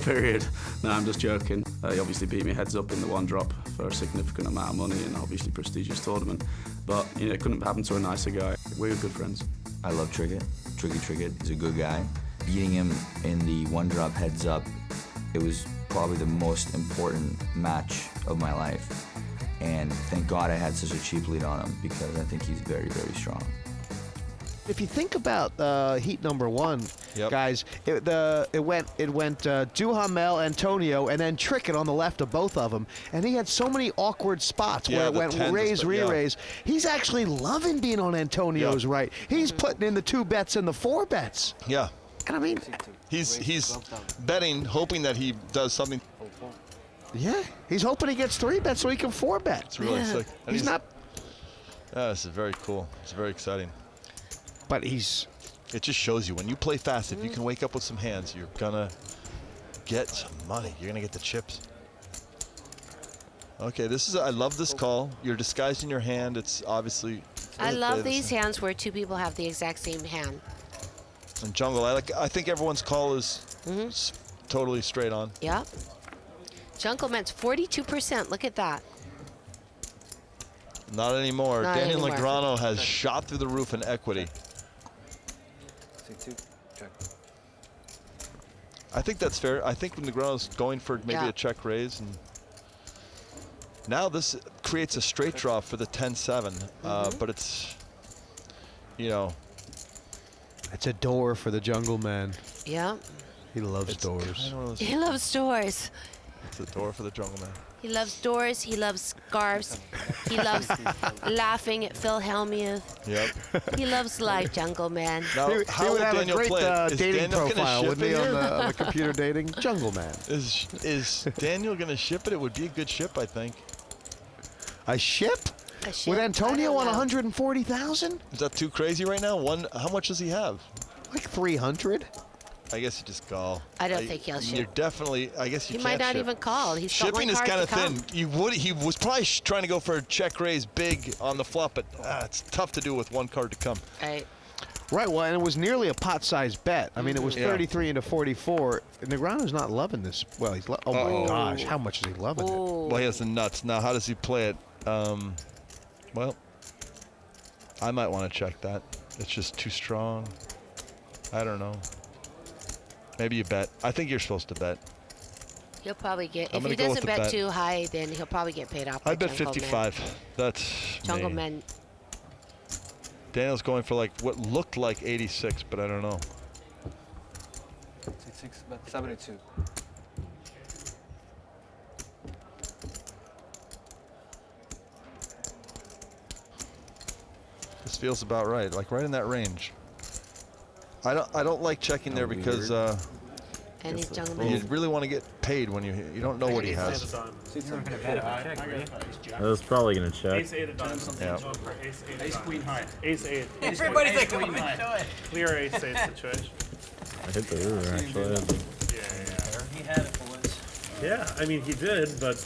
period. No, I'm just joking. He obviously beat me heads up in the one drop for a significant amount of money and obviously prestigious tournament. But you know, it couldn't happen to a nicer guy. We were good friends. I love Trickett. Trickett. He's a good guy. Beating him in the one drop heads up, it was probably the most important match of my life. And thank God I had such a cheap lead on him because I think he's very, very strong. If you think about heat number one, guys, it went Duhamel, Antonio, and then Trickett on the left of both of them, and he had so many awkward spots where it went raise, re-raise. He's actually loving being on Antonio's right. He's putting in the 2 bets and the 4 bets. Yeah. And I mean, he's betting, hoping that he does something. Yeah, he's hoping he gets 3 bets so he can 4 bet. It's really sick. And He's not. This is very cool. It's very exciting. But it just shows you when you play fast, if you can wake up with some hands, you're gonna get some money. You're gonna get the chips. Okay, I love this call. You're disguising your hand. It's obviously. I love these hands where 2 people have the exact same hand. And jungle, I think everyone's call is totally straight on. Yeah. Jungleman's 42%. Look at that. Not anymore. Not Daniel anymore. Negreanu has shot through the roof in equity. I think that's fair. I think Negreanu's going for maybe a check raise, and now this creates a straight draw for the 10-7. But it's, you know, it's a door for the Jungleman. Yeah. He loves doors. He loves doors. It's a door for the Jungleman. He loves doors. He loves scarves. He loves laughing at Phil Hellmuth. Yep. He loves life, Jungleman. Now, He would have a great dating profile, wouldn't he, on the computer dating? Jungleman. Is Daniel going to ship it? It would be a good ship, I think. A ship? With Antonio on 140,000? Is that too crazy right now? How much does he have? Like 300. I guess you just call. I don't think he'll ship. You're definitely. I guess you He can't might not ship. even call. He's got Shipping one is card kind of to come. thin. He was probably trying to go for a check raise big on the flop, but it's tough to do with one card to come. Right. Right, well, and it was nearly a pot-sized bet. I mean, it was 33 into 44. Negreanu's not loving this. Well, he's oh my gosh, how much is he loving it? Well, he has the nuts. Now, how does he play it? Well, I might want to check that. It's just too strong. I don't know. Maybe you bet. I think you're supposed to bet. He'll probably get, I'm if he gonna go doesn't with the bet bet. too high, then he'll probably get paid off. I by bet Jungleman. 55. That's me. Jungleman. Daniel's going for like what looked like 86, but I don't know. 66, about 72. This feels about right, like right in that range. I don't like checking there because And he's you Jungleman. really want to get paid when you don't know what he has. That's probably gonna check. Ace 8 of diamonds. Yeah. Ace queen high. Ace 8. Everybody's like, queen "Oh, high. do it." Clear ace 8 situation. I hit the river actually. He had it, boys. Yeah, I mean he did, but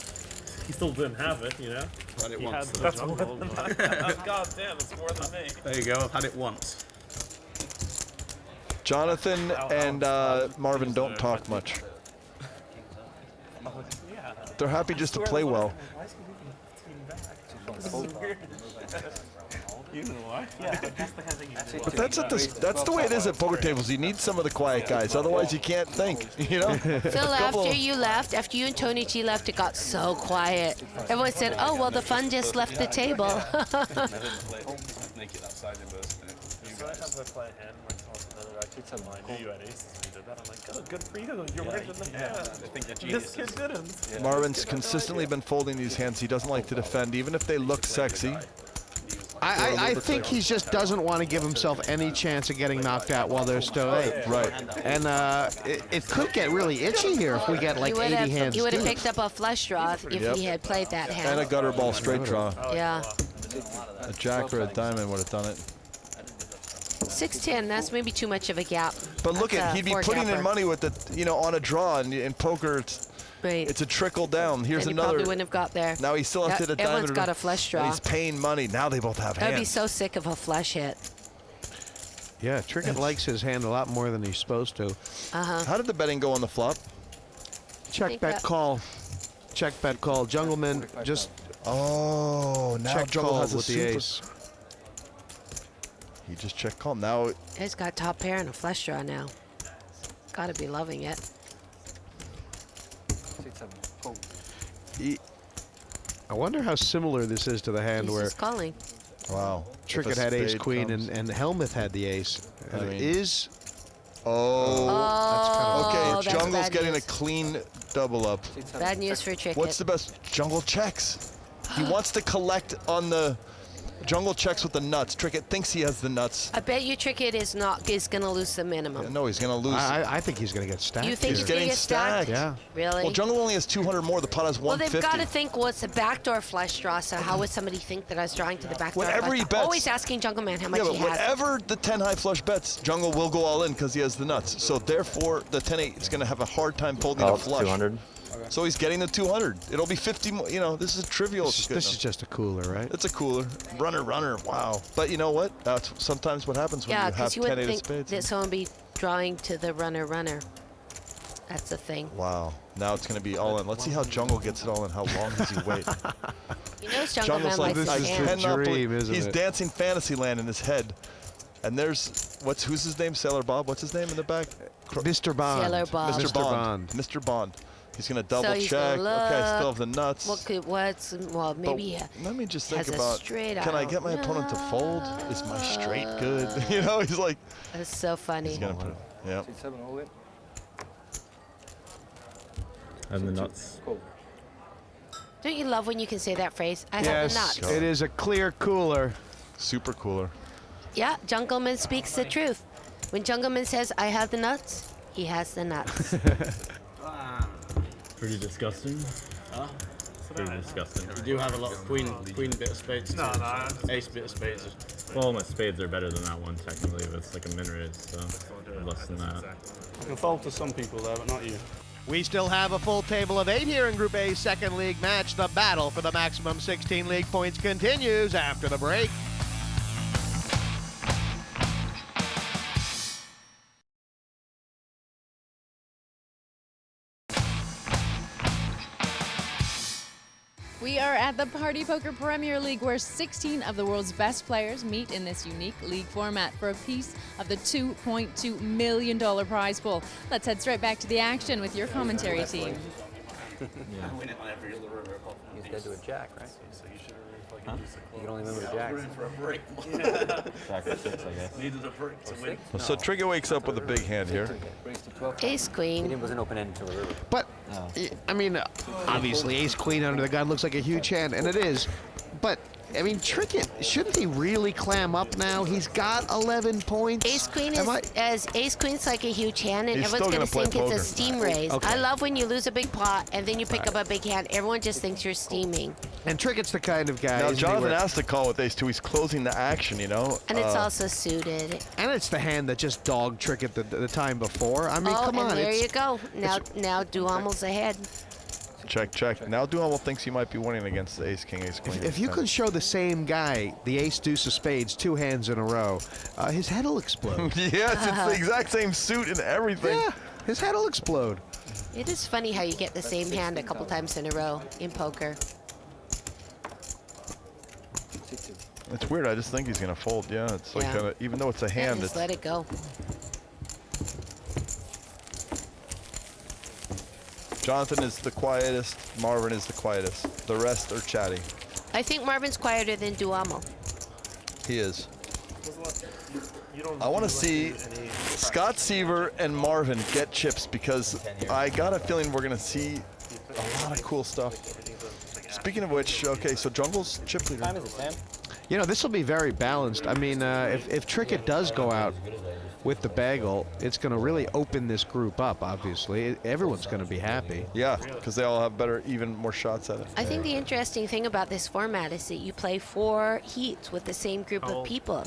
he still didn't have it, you know. Had it He once. had the That's jungle, more than but- God damn, it's more than me. There you go. I've had it once. Jonathan and Marvin don't talk much. They're happy just to play well. You know why? Yeah, that's the kind of thing you do. But that's the way it is at poker tables. You need some of the quiet guys, otherwise you can't think. You know. Phil, after you left, after you and Tony G left, it got so quiet. Everyone said, "Oh, well, the fun just left the table." I knew you had aces when you did that. I'm like, oh, good for you. You're right in the hand. I think you're This kid didn't. Marvin's consistently been folding these hands. He doesn't like to defend, even if they look sexy. I think he just doesn't want to give himself any chance of getting knocked out while there's still 8. Right. And it could get really itchy here if we get like 80 hands He would have deep. picked up a flush draw if Yep. he had played that hand. And a gutter ball straight draw. Yeah. A jack or a diamond would have done it. 6-10, that's maybe too much of a gap. But look That's at, a he'd be four putting gapper. in money with the, on a draw. And in poker, it's a trickle down. Here's and he another. probably wouldn't have got there. Now he still has to hit a diamond. Everyone's got a flush and draw. he's paying money. Now they both have I'd be hands. so sick of a flush hit. Yeah, Trickett likes his hand a lot more than he's supposed to. How did the betting go on the flop? Check, bet, call. Check, bet, call. Jungleman just now check Jungle called has a with the super. ace. He just check call. Now He's got top pair and a flush draw now. Gotta be loving it. I wonder how similar this is to the hand He's where just calling. Wow. Trickett had ace queen and Hellmuth had the ace. And it is. Okay, that's Jungle's bad getting news. a clean double up. Bad news for Trickett. What's the best? Jungle checks. He wants to collect on the Jungle checks with the nuts. Trickett thinks he has the nuts. I bet you Trickett is gonna lose the minimum. No, he's gonna lose. I think he's gonna get stacked. You think he's he's gonna getting get stacked? stacked? Yeah. Really? Well, Jungle only has 200 more. The pot has Well, 150. they've got to think, well, it's a backdoor flush draw, so how would somebody think that I was drawing to the backdoor Whatever flush he draw? bets. Always asking Jungleman how much Yeah, but he has. whatever the 10 high flush bets, Jungle will go all in because he has the nuts. So therefore, the 10-8 is going to have a hard time folding the flush. 200. So he's getting the 200. It'll be 50 more. You know, this is trivial. This is just a cooler, right? It's a cooler. Runner. Wow. But you know what? That's sometimes what happens when Yeah, you have because you 10-8 wouldn't of think spades. that someone would be drawing to the runner. That's the thing. Wow. Now it's going to be all in. Let's see how Jungle gets it all in. How long does he wait? You know, Jungle's Jungleman like, likes I his hand. cannot believe isn't he's it? dancing Fantasyland in his head. And there's, who's his name? Sailor Bob? What's his name in the back? Mr. Bond. Sailor Bob. Mr. Bond. Mr. Bond. He's going to double he's check. gonna Okay, I still look. have the nuts. Well, maybe Let me just has think a about, straight can I out. get my opponent to fold? Is my straight good? You know, he's like. That's so funny. He's going to put it. Yep. And the nuts. Don't you love when you can say that phrase? I have the nuts. It is a clear cooler. Super cooler. Yeah, Jungleman speaks the truth. When Jungleman says, I have the nuts, he has the nuts. Pretty disgusting. Huh? Pretty disgusting. You do have a lot of queen bit of spades. No, ace bit of spades. Well, my spades are better than that one technically, but it's like a min raise, so less than that. I can fold to some people there, but not you. We still have a full table of 8 here in Group A's second league match. The battle for the maximum 16 league points continues after the break. We are at the Party Poker Premier League, where 16 of the world's best players meet in this unique league format for a piece of the $2.2 million prize pool. Let's head straight back to the action with your commentary team. Yeah. He's dead to a jack, right? Huh? You can only limit a jack. For a break. Jack of 6, I guess. Needed a break to win. So Trickett wakes up with a big hand here. Ace Queen. It wasn't open end until the river. But, I mean, obviously Ace Queen under the gun looks like a huge hand, and it is. But, I mean, Trickett, shouldn't he really clam up now? He's got 11 points. Ace Queen is Ace Queen's like a huge hand, and He's everyone's still going to gonna think play it's a poker. steam raise. Okay. I love when you lose a big pot and then you pick up a big hand. Everyone just thinks you're steaming. And Trickett's the kind of guy. Now, isn't he, Jonathan where- has to call with ace 2. He's closing the action, you know. And it's also suited. And it's the hand that just dogged Trickett the time before. I mean, come on. And there it's- you go. Now Duhamel's ahead. Check. Now Duhamel thinks he might be winning against the ace, king, ace, queen. If you could show the same guy the ace deuce of spades 2 hands in a row, his head will explode. Yes, it's the exact same suit and everything. Yeah, his head will explode. It is funny how you get the same hand a couple times in a row in poker. It's weird. I just think he's gonna fold. Yeah, it's like Yeah. even though it's a hand, Just it's let it go. Jonathan is the quietest. Marvin is the quietest. The rest are chatty. I think Marvin's quieter than Duhamel. He is. I want to see Scott Seiver and Marvin get chips because I got a feeling we're gonna see a lot of cool stuff. Speaking of which, okay, so Jungle's chip leader. You know, this will be very balanced. I mean, if Trickett does go out with the bagel, it's going to really open this group up, obviously. Everyone's going to be happy. Yeah, because they all have better, even more shots at it. I think the interesting thing about this format is that you play 4 heats with the same group of people.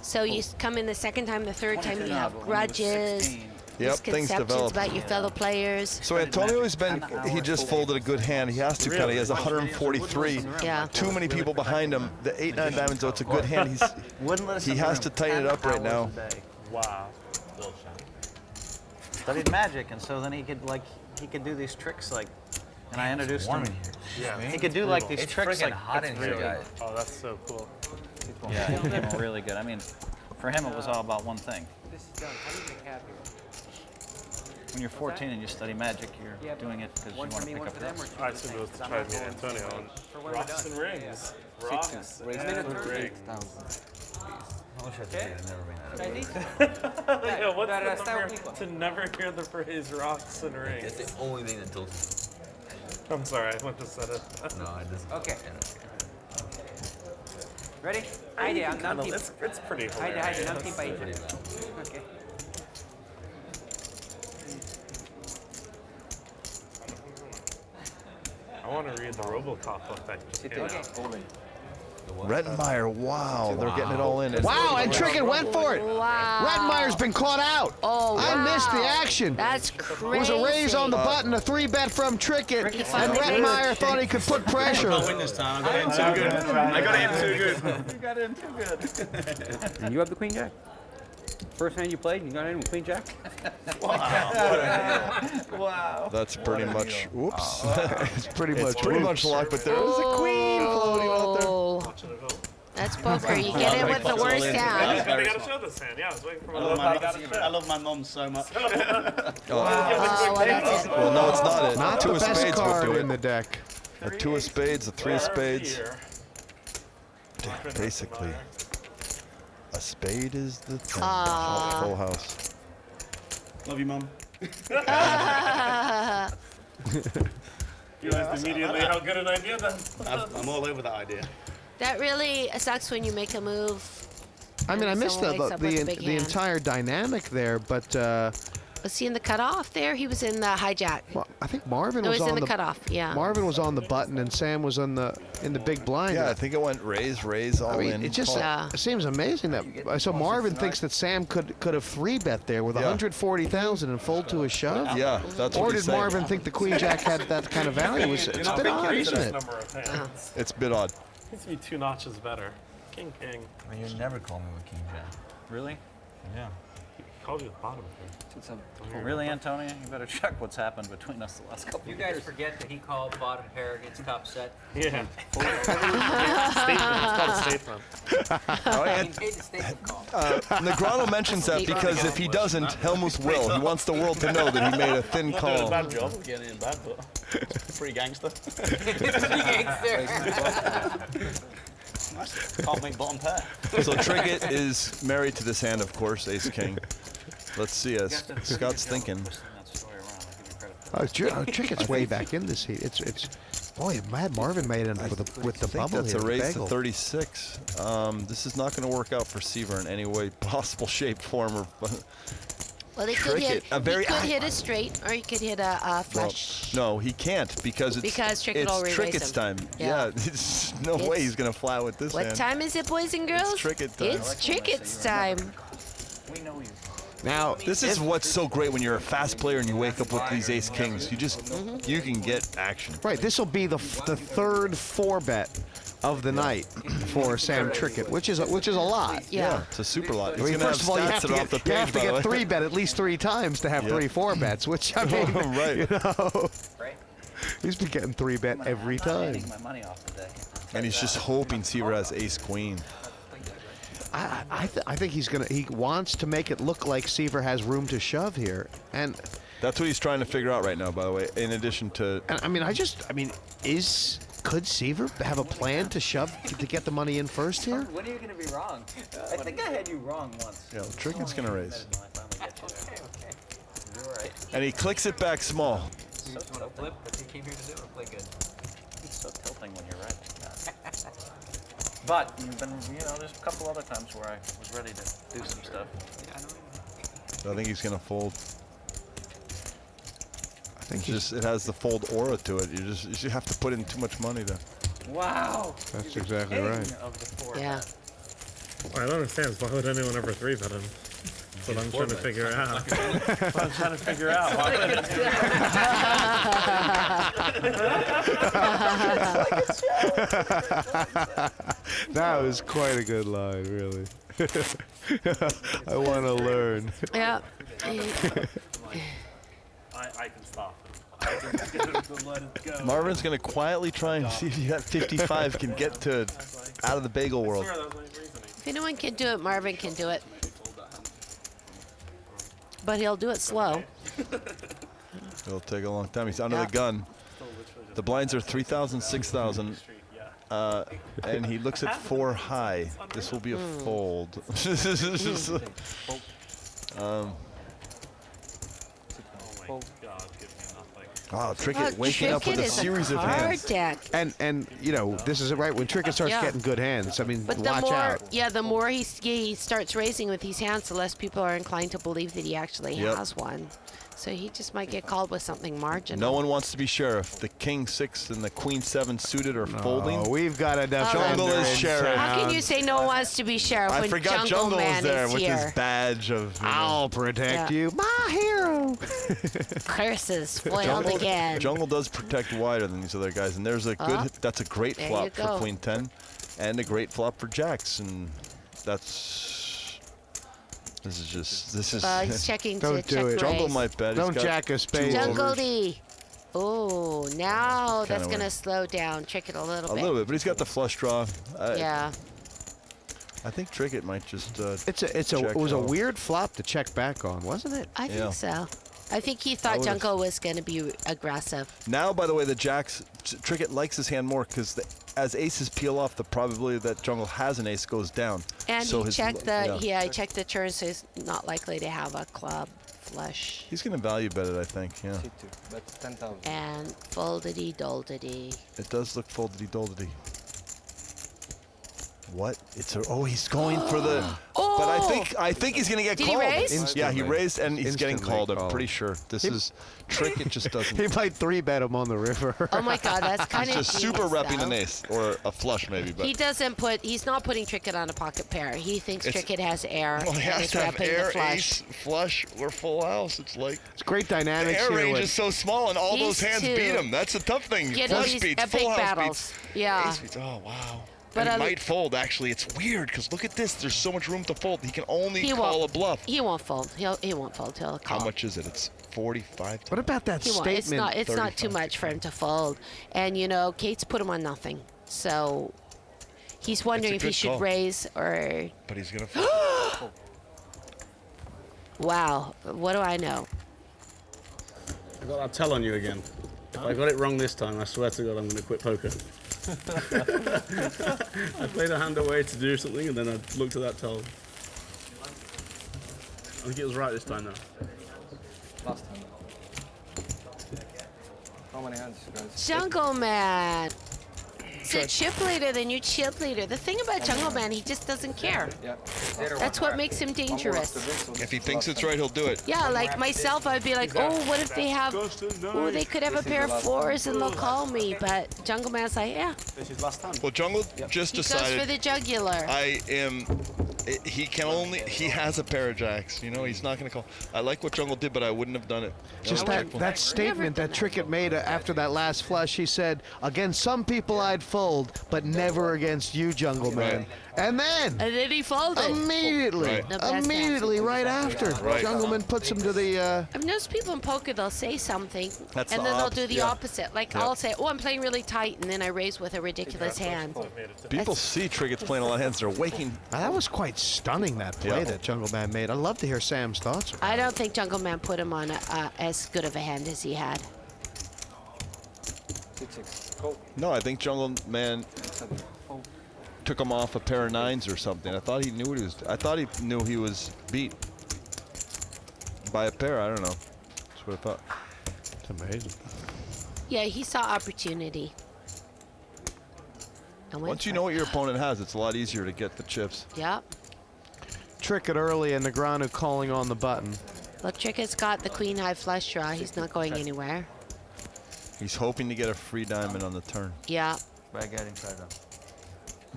So you come in the second time, the third time, you have grudges, Yep, things misconceptions develop. about your fellow players. So Antonio has been, he just folded a good hand. He has to kind of, he has 143. Yeah. Too many people behind him. The 8-9 diamonds, so it's a good hand. He has to tighten it up right now. Wow. Studied magic, and so then he could do these tricks like, and I introduced him. Yeah. He could do like these tricks like. hot in here, guys. Oh, that's so cool. Yeah, he became really good. I mean, for him it was all about one thing. This is done. How do you make happy? When you're 14 and you study magic, you're doing it because you want to pick up rocks. I assume it was to try to meet Antonio. Rocks and rings. Rocks and rings. How much I think I've never made that. Yeah, what's the number to never hear the phrase rocks and rings? That's the only thing that tells me. I'm sorry, I went to set it. No, it doesn't. Okay. Ready? Haydi, anlam tip. It's pretty hilarious. Haydi, anlam tip ayı. Okay. I want to read the Robocop book that just came out. Rettenmaier, wow, they're getting it all in. Wow, and Trickett went for it. Wow. Rettenmaier's been caught out. Oh, I missed the wow. action. That's It crazy. was a raise on the button, a 3-bet from Trickett, and Rettenmaier thought he could put pressure. I'll win this time. I got it in too good. I got it in too good. You got in too good. And you have the Queen Jack. First hand you played, you got in with Queen Jack. Wow. That's pretty much. Whoops. It's pretty much. It's pretty much locked, but there is a queen floating out there. That's poker. You get it with the worst hand. I gotta show this hand. Yeah, I was waiting for my I love my mom so much. Oh, well, that's it. Well, no, it's not it. Not Two the of best spades would card do in the it. deck. A 2 of spades, a 3 of spades. Basically, a spade is the thing. Full house. Love you, mom. Realized immediately how good an idea that was. I'm all over that idea. That really sucks when you make a move. I mean, I missed Someone wakes up with a big the hand. entire dynamic there, but Was he in the cutoff there? He was in the hijack. well, I think Marvin No, was he's on in the cutoff. Yeah. Marvin was on the button, and Sam was in the big blind. Yeah, I think it went raise, all I mean, in. it just it seems amazing that so Marvin thinks that Sam could have 3-bet there with 140,000 and fold to a shove. Yeah, that's Or what did he's saying. Marvin think the Queen Jack had that kind of value? It's a bit odd, isn't it? It's a bit odd. Needs to be 2 notches better. King. I mean, you never call me with King Jack. Really? Yeah. He called you the bottom here. Really, Antonio? You better check what's happened between us the last couple You of guys years. forget that he called bottom pair against top set. Yeah. Statement. It's called a statement. He made the statement call. Negrano mentions that because if he doesn't, Hellmuth will. He wants the world to know that he made a thin Not doing a call. bad job. Getting in bad, but pretty gangster. Can't make bottom pair. So Trickett is married to this hand, of course, Ace King. Let's see us. Scott's thinking. Trickett's way back in this heat. It's boy, Mad Marvin made it with the bubble That's here. a raise to bagel. 36. This is not going to work out for Seiver in any way possible, shape, form, or. Well, they could hit. A very he could hit a straight, or he could hit a flush. No, he can't because it's Trickett already raised Trickett's him. time. Yeah. There's no way he's going to fly with this What hand. time is it, boys and girls? It's Trickett time. It's Trickett's time. We know you. Now, this is what's so great when you're a fast player and you wake up with these ace kings. You just, you can get action. Right, this will be the third 4-bet of the night for Sam Trickett, which is a lot. Yeah. It's a super lot. I mean, first of all, you have to get 3-bet at least 3 times to have 3 4-bets, which I mean, right. you know, he's been getting 3-bet every time. My money off today. And he's just hoping Seiver has ace queen. I think he wants to make it look like Seiver has room to shove here, and that's what he's trying to figure out right now. By the way, in addition to, and could Seiver have a plan to shove to get the money in first here? When are you going to be wrong? I think I had you wrong once. Yeah, Trickett's going to raise. Okay. You're right. And he clicks it back small. You just want to flip what you came here to do or play good? It's so tilting when you're right. But you've been, there's a couple other times where I was ready to do some stuff. Yeah, I know. So I think he's going to fold. I think it has the fold aura to it. You have to put in too much money to. Wow. That's exactly right. Yeah. What I don't understand is why would anyone ever 3-bet him? That's what I'm trying to figure out. That's what I'm trying to figure out. That was quite a good line, really. I want to learn. Yeah. I can stop him. I can get him to let it go. Marvin's going to quietly try and see if that 55 can get to out of the bagel world. If anyone can do it, Marvin can do it. But he'll do it slow. It'll take a long time. He's under the gun. The blinds are 3,000, 6,000. And he looks at 4 high. This will be a fold. Trickett waking up with a series of hands. Deck. And you know, this is it, right? When Trickett starts getting good hands, I mean, but watch out. Yeah, the more he starts raising with these hands, the less people are inclined to believe that he actually has one. So he just might get called with something marginal. No one wants to be sheriff. The king 6 and the queen 7 suited are folding. We've got enough. Jungle is sheriff. How can you say no one wants to be sheriff I when forgot Jungle Jungleman was there is with here? his badge of. I'll protect you, my hero. Curses foiled again. Jungle does protect wider than these other guys, and there's a good. That's a great There flop you for go. queen 10, and a great flop for jacks, and that's. This is just. This is. He's checking to Don't do check it. raise. Jungle might bet. Don't He's got jack a spade. 2 Jungle overs. D. Oh, now that's Kinda going to weird. slow down Trickett a little A bit. little bit, but he's got the flush draw. Yeah. I think Trickett might just. It was a out. weird flop to check back on, wasn't it? I think so. I think he thought would've- Jungle was going to be aggressive. Now, by the way, the jacks, Trickett likes his hand more because as aces peel off, the probability that Jungle has an ace goes down. And so he his checked yeah. he checked the turn, so he's not likely to have a club flush. He's going to value bet it, I think, yeah. That's 10,000. And foldity doldity. It does look foldity doldity. What? It's a, oh, he's going for the. Oh! But I think he's gonna get Did he called. raise? Yeah, he raised and he's getting Instantly called. I'm called. pretty sure. This is trick. It just doesn't. He might 3-bet him on the river. Oh my God, that's kind He's of just super repping an ace or a flush maybe. But He doesn't he's not putting Trickett on a pocket pair. He thinks It's- Trickett has air well, he and has is to have repping air, the flush. ace, flush, or full house. It's like It's great the dynamics air here. range with- is so small, and all those These hands two beat him. That's a tough thing. Get Flush these beats, epic full house battles. beats, Yeah. ace beats. Oh wow. But And he might fold. Actually, it's weird because look at this. There's so much room to fold. He can only call a bluff. He won't fold. He won't fold. He'll call. How much is it? It's 45. What about that He won't. statement? It's not too much for him to fold. And you know, Kate's put him on nothing. So he's wondering if he good should call. raise or. But he's gonna fold. Wow. What do I know? I got that tell on you again. If I got it wrong this time, I swear to God I'm going to quit poker. I played a hand away to do something, and then I looked at that tell. I think it was right this time, though. Last time. How many hands, guys? Jungleman. He's a chip leader, then you chip leader. The thing about Jungleman, he just doesn't care. Yeah. That's what makes him dangerous. If he thinks it's right, he'll do it. Yeah, like myself, I'd be like, oh, what if they have, oh, they could have a pair of fours and they'll call me. But Jungleman's like, yeah. This is last time. Well, Jungle just He goes decided. for the jugular. He has a pair of jacks. You know, he's not going to call. I like what Jungle did, but I wouldn't have done it. Just that statement that Trickett made after that last flush, he said, against some people I'd fold, but never against you, Jungleman. Right. And then he folded. Immediately, Right. The best immediately, right after, Right. Jungleman puts him to the. I've noticed people in poker, they'll say something, That's and the then they'll do opposite, the yeah. opposite. Like, Yeah. I'll say, oh, I'm playing really tight, and then I raise with a ridiculous hand. People see Trickett's playing a lot of hands. They're waking. That was quite stunning, that play Yeah. that Jungleman made. I'd love to hear Sam's thoughts. I don't think Jungleman put him on as good of a hand as he had. 6-6. Call. No, I think Jungle Man took him off a pair of nines or something. I thought he knew what he was. I thought he knew he was beat by a pair. I don't know. That's what I thought. It's amazing. Yeah, he saw opportunity. And went Once you for know it. what your opponent has, it's a lot easier to get the chips. Yep. Trickett early and Negreanu calling on the button. Look, Trickett's got the queen high flush draw. He's not going anywhere. He's hoping to get a free diamond on the turn. Yeah. By getting tried out.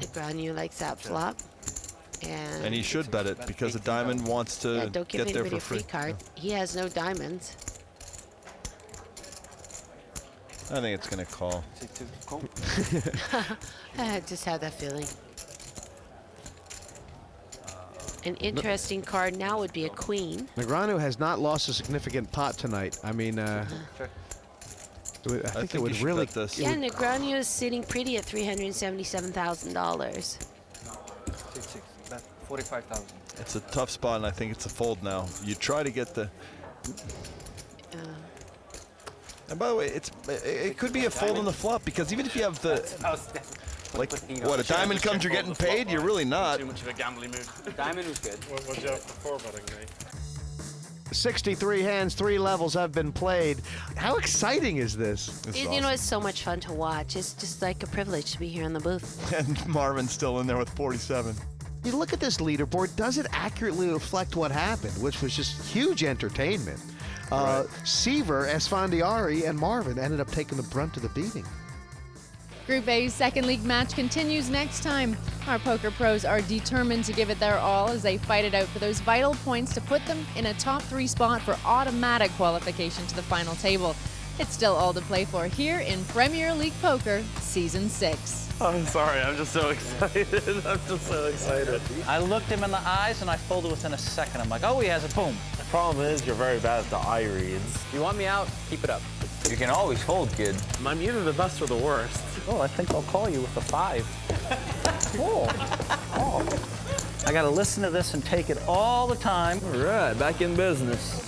Negreanu likes that flop. And he should bet it because a diamond wants to Yeah, don't give get there anybody for a free card. He has no diamonds. I think it's going to call. I just had that feeling. An interesting card now would be a queen. Negreanu has not lost a significant pot tonight. I mean, I think it would really. Yeah, Negreanu is sitting pretty at $377,000. 45,000. It's a tough spot, and I think it's a fold now. You try to get the. And by the way, it could be a fold on the flop, because even if you have the. Like, what, a diamond comes, you're getting paid? You're really not. Too much of a gambling move. Diamond was good. What you have before betting, Nate? 63 hands, 3 levels have been played. How exciting is this? You know, it's so much fun to watch. It's just like a privilege to be here in the booth. And Marvin's still in there with 47. You look at this leaderboard, does it accurately reflect what happened, which was just huge entertainment? Seiver, Esfandiari, and Marvin ended up taking the brunt of the beating. Group A's second league match continues next time. Our poker pros are determined to give it their all as they fight it out for those vital points to put them in a top 3 spot for automatic qualification to the final table. It's still all to play for here in Premier League Poker Season 6. I'm sorry, I'm just so excited. I'm just so excited. I looked him in the eyes and I folded within a second. I'm like, oh, he has a boom. The problem is you're very bad at the eye reads. You want me out? Keep it up. You can always fold, kid. I'm either the best or the worst. Oh, I think I'll call you with a 5. Oh. I got to listen to this and take it all the time. All right, back in business.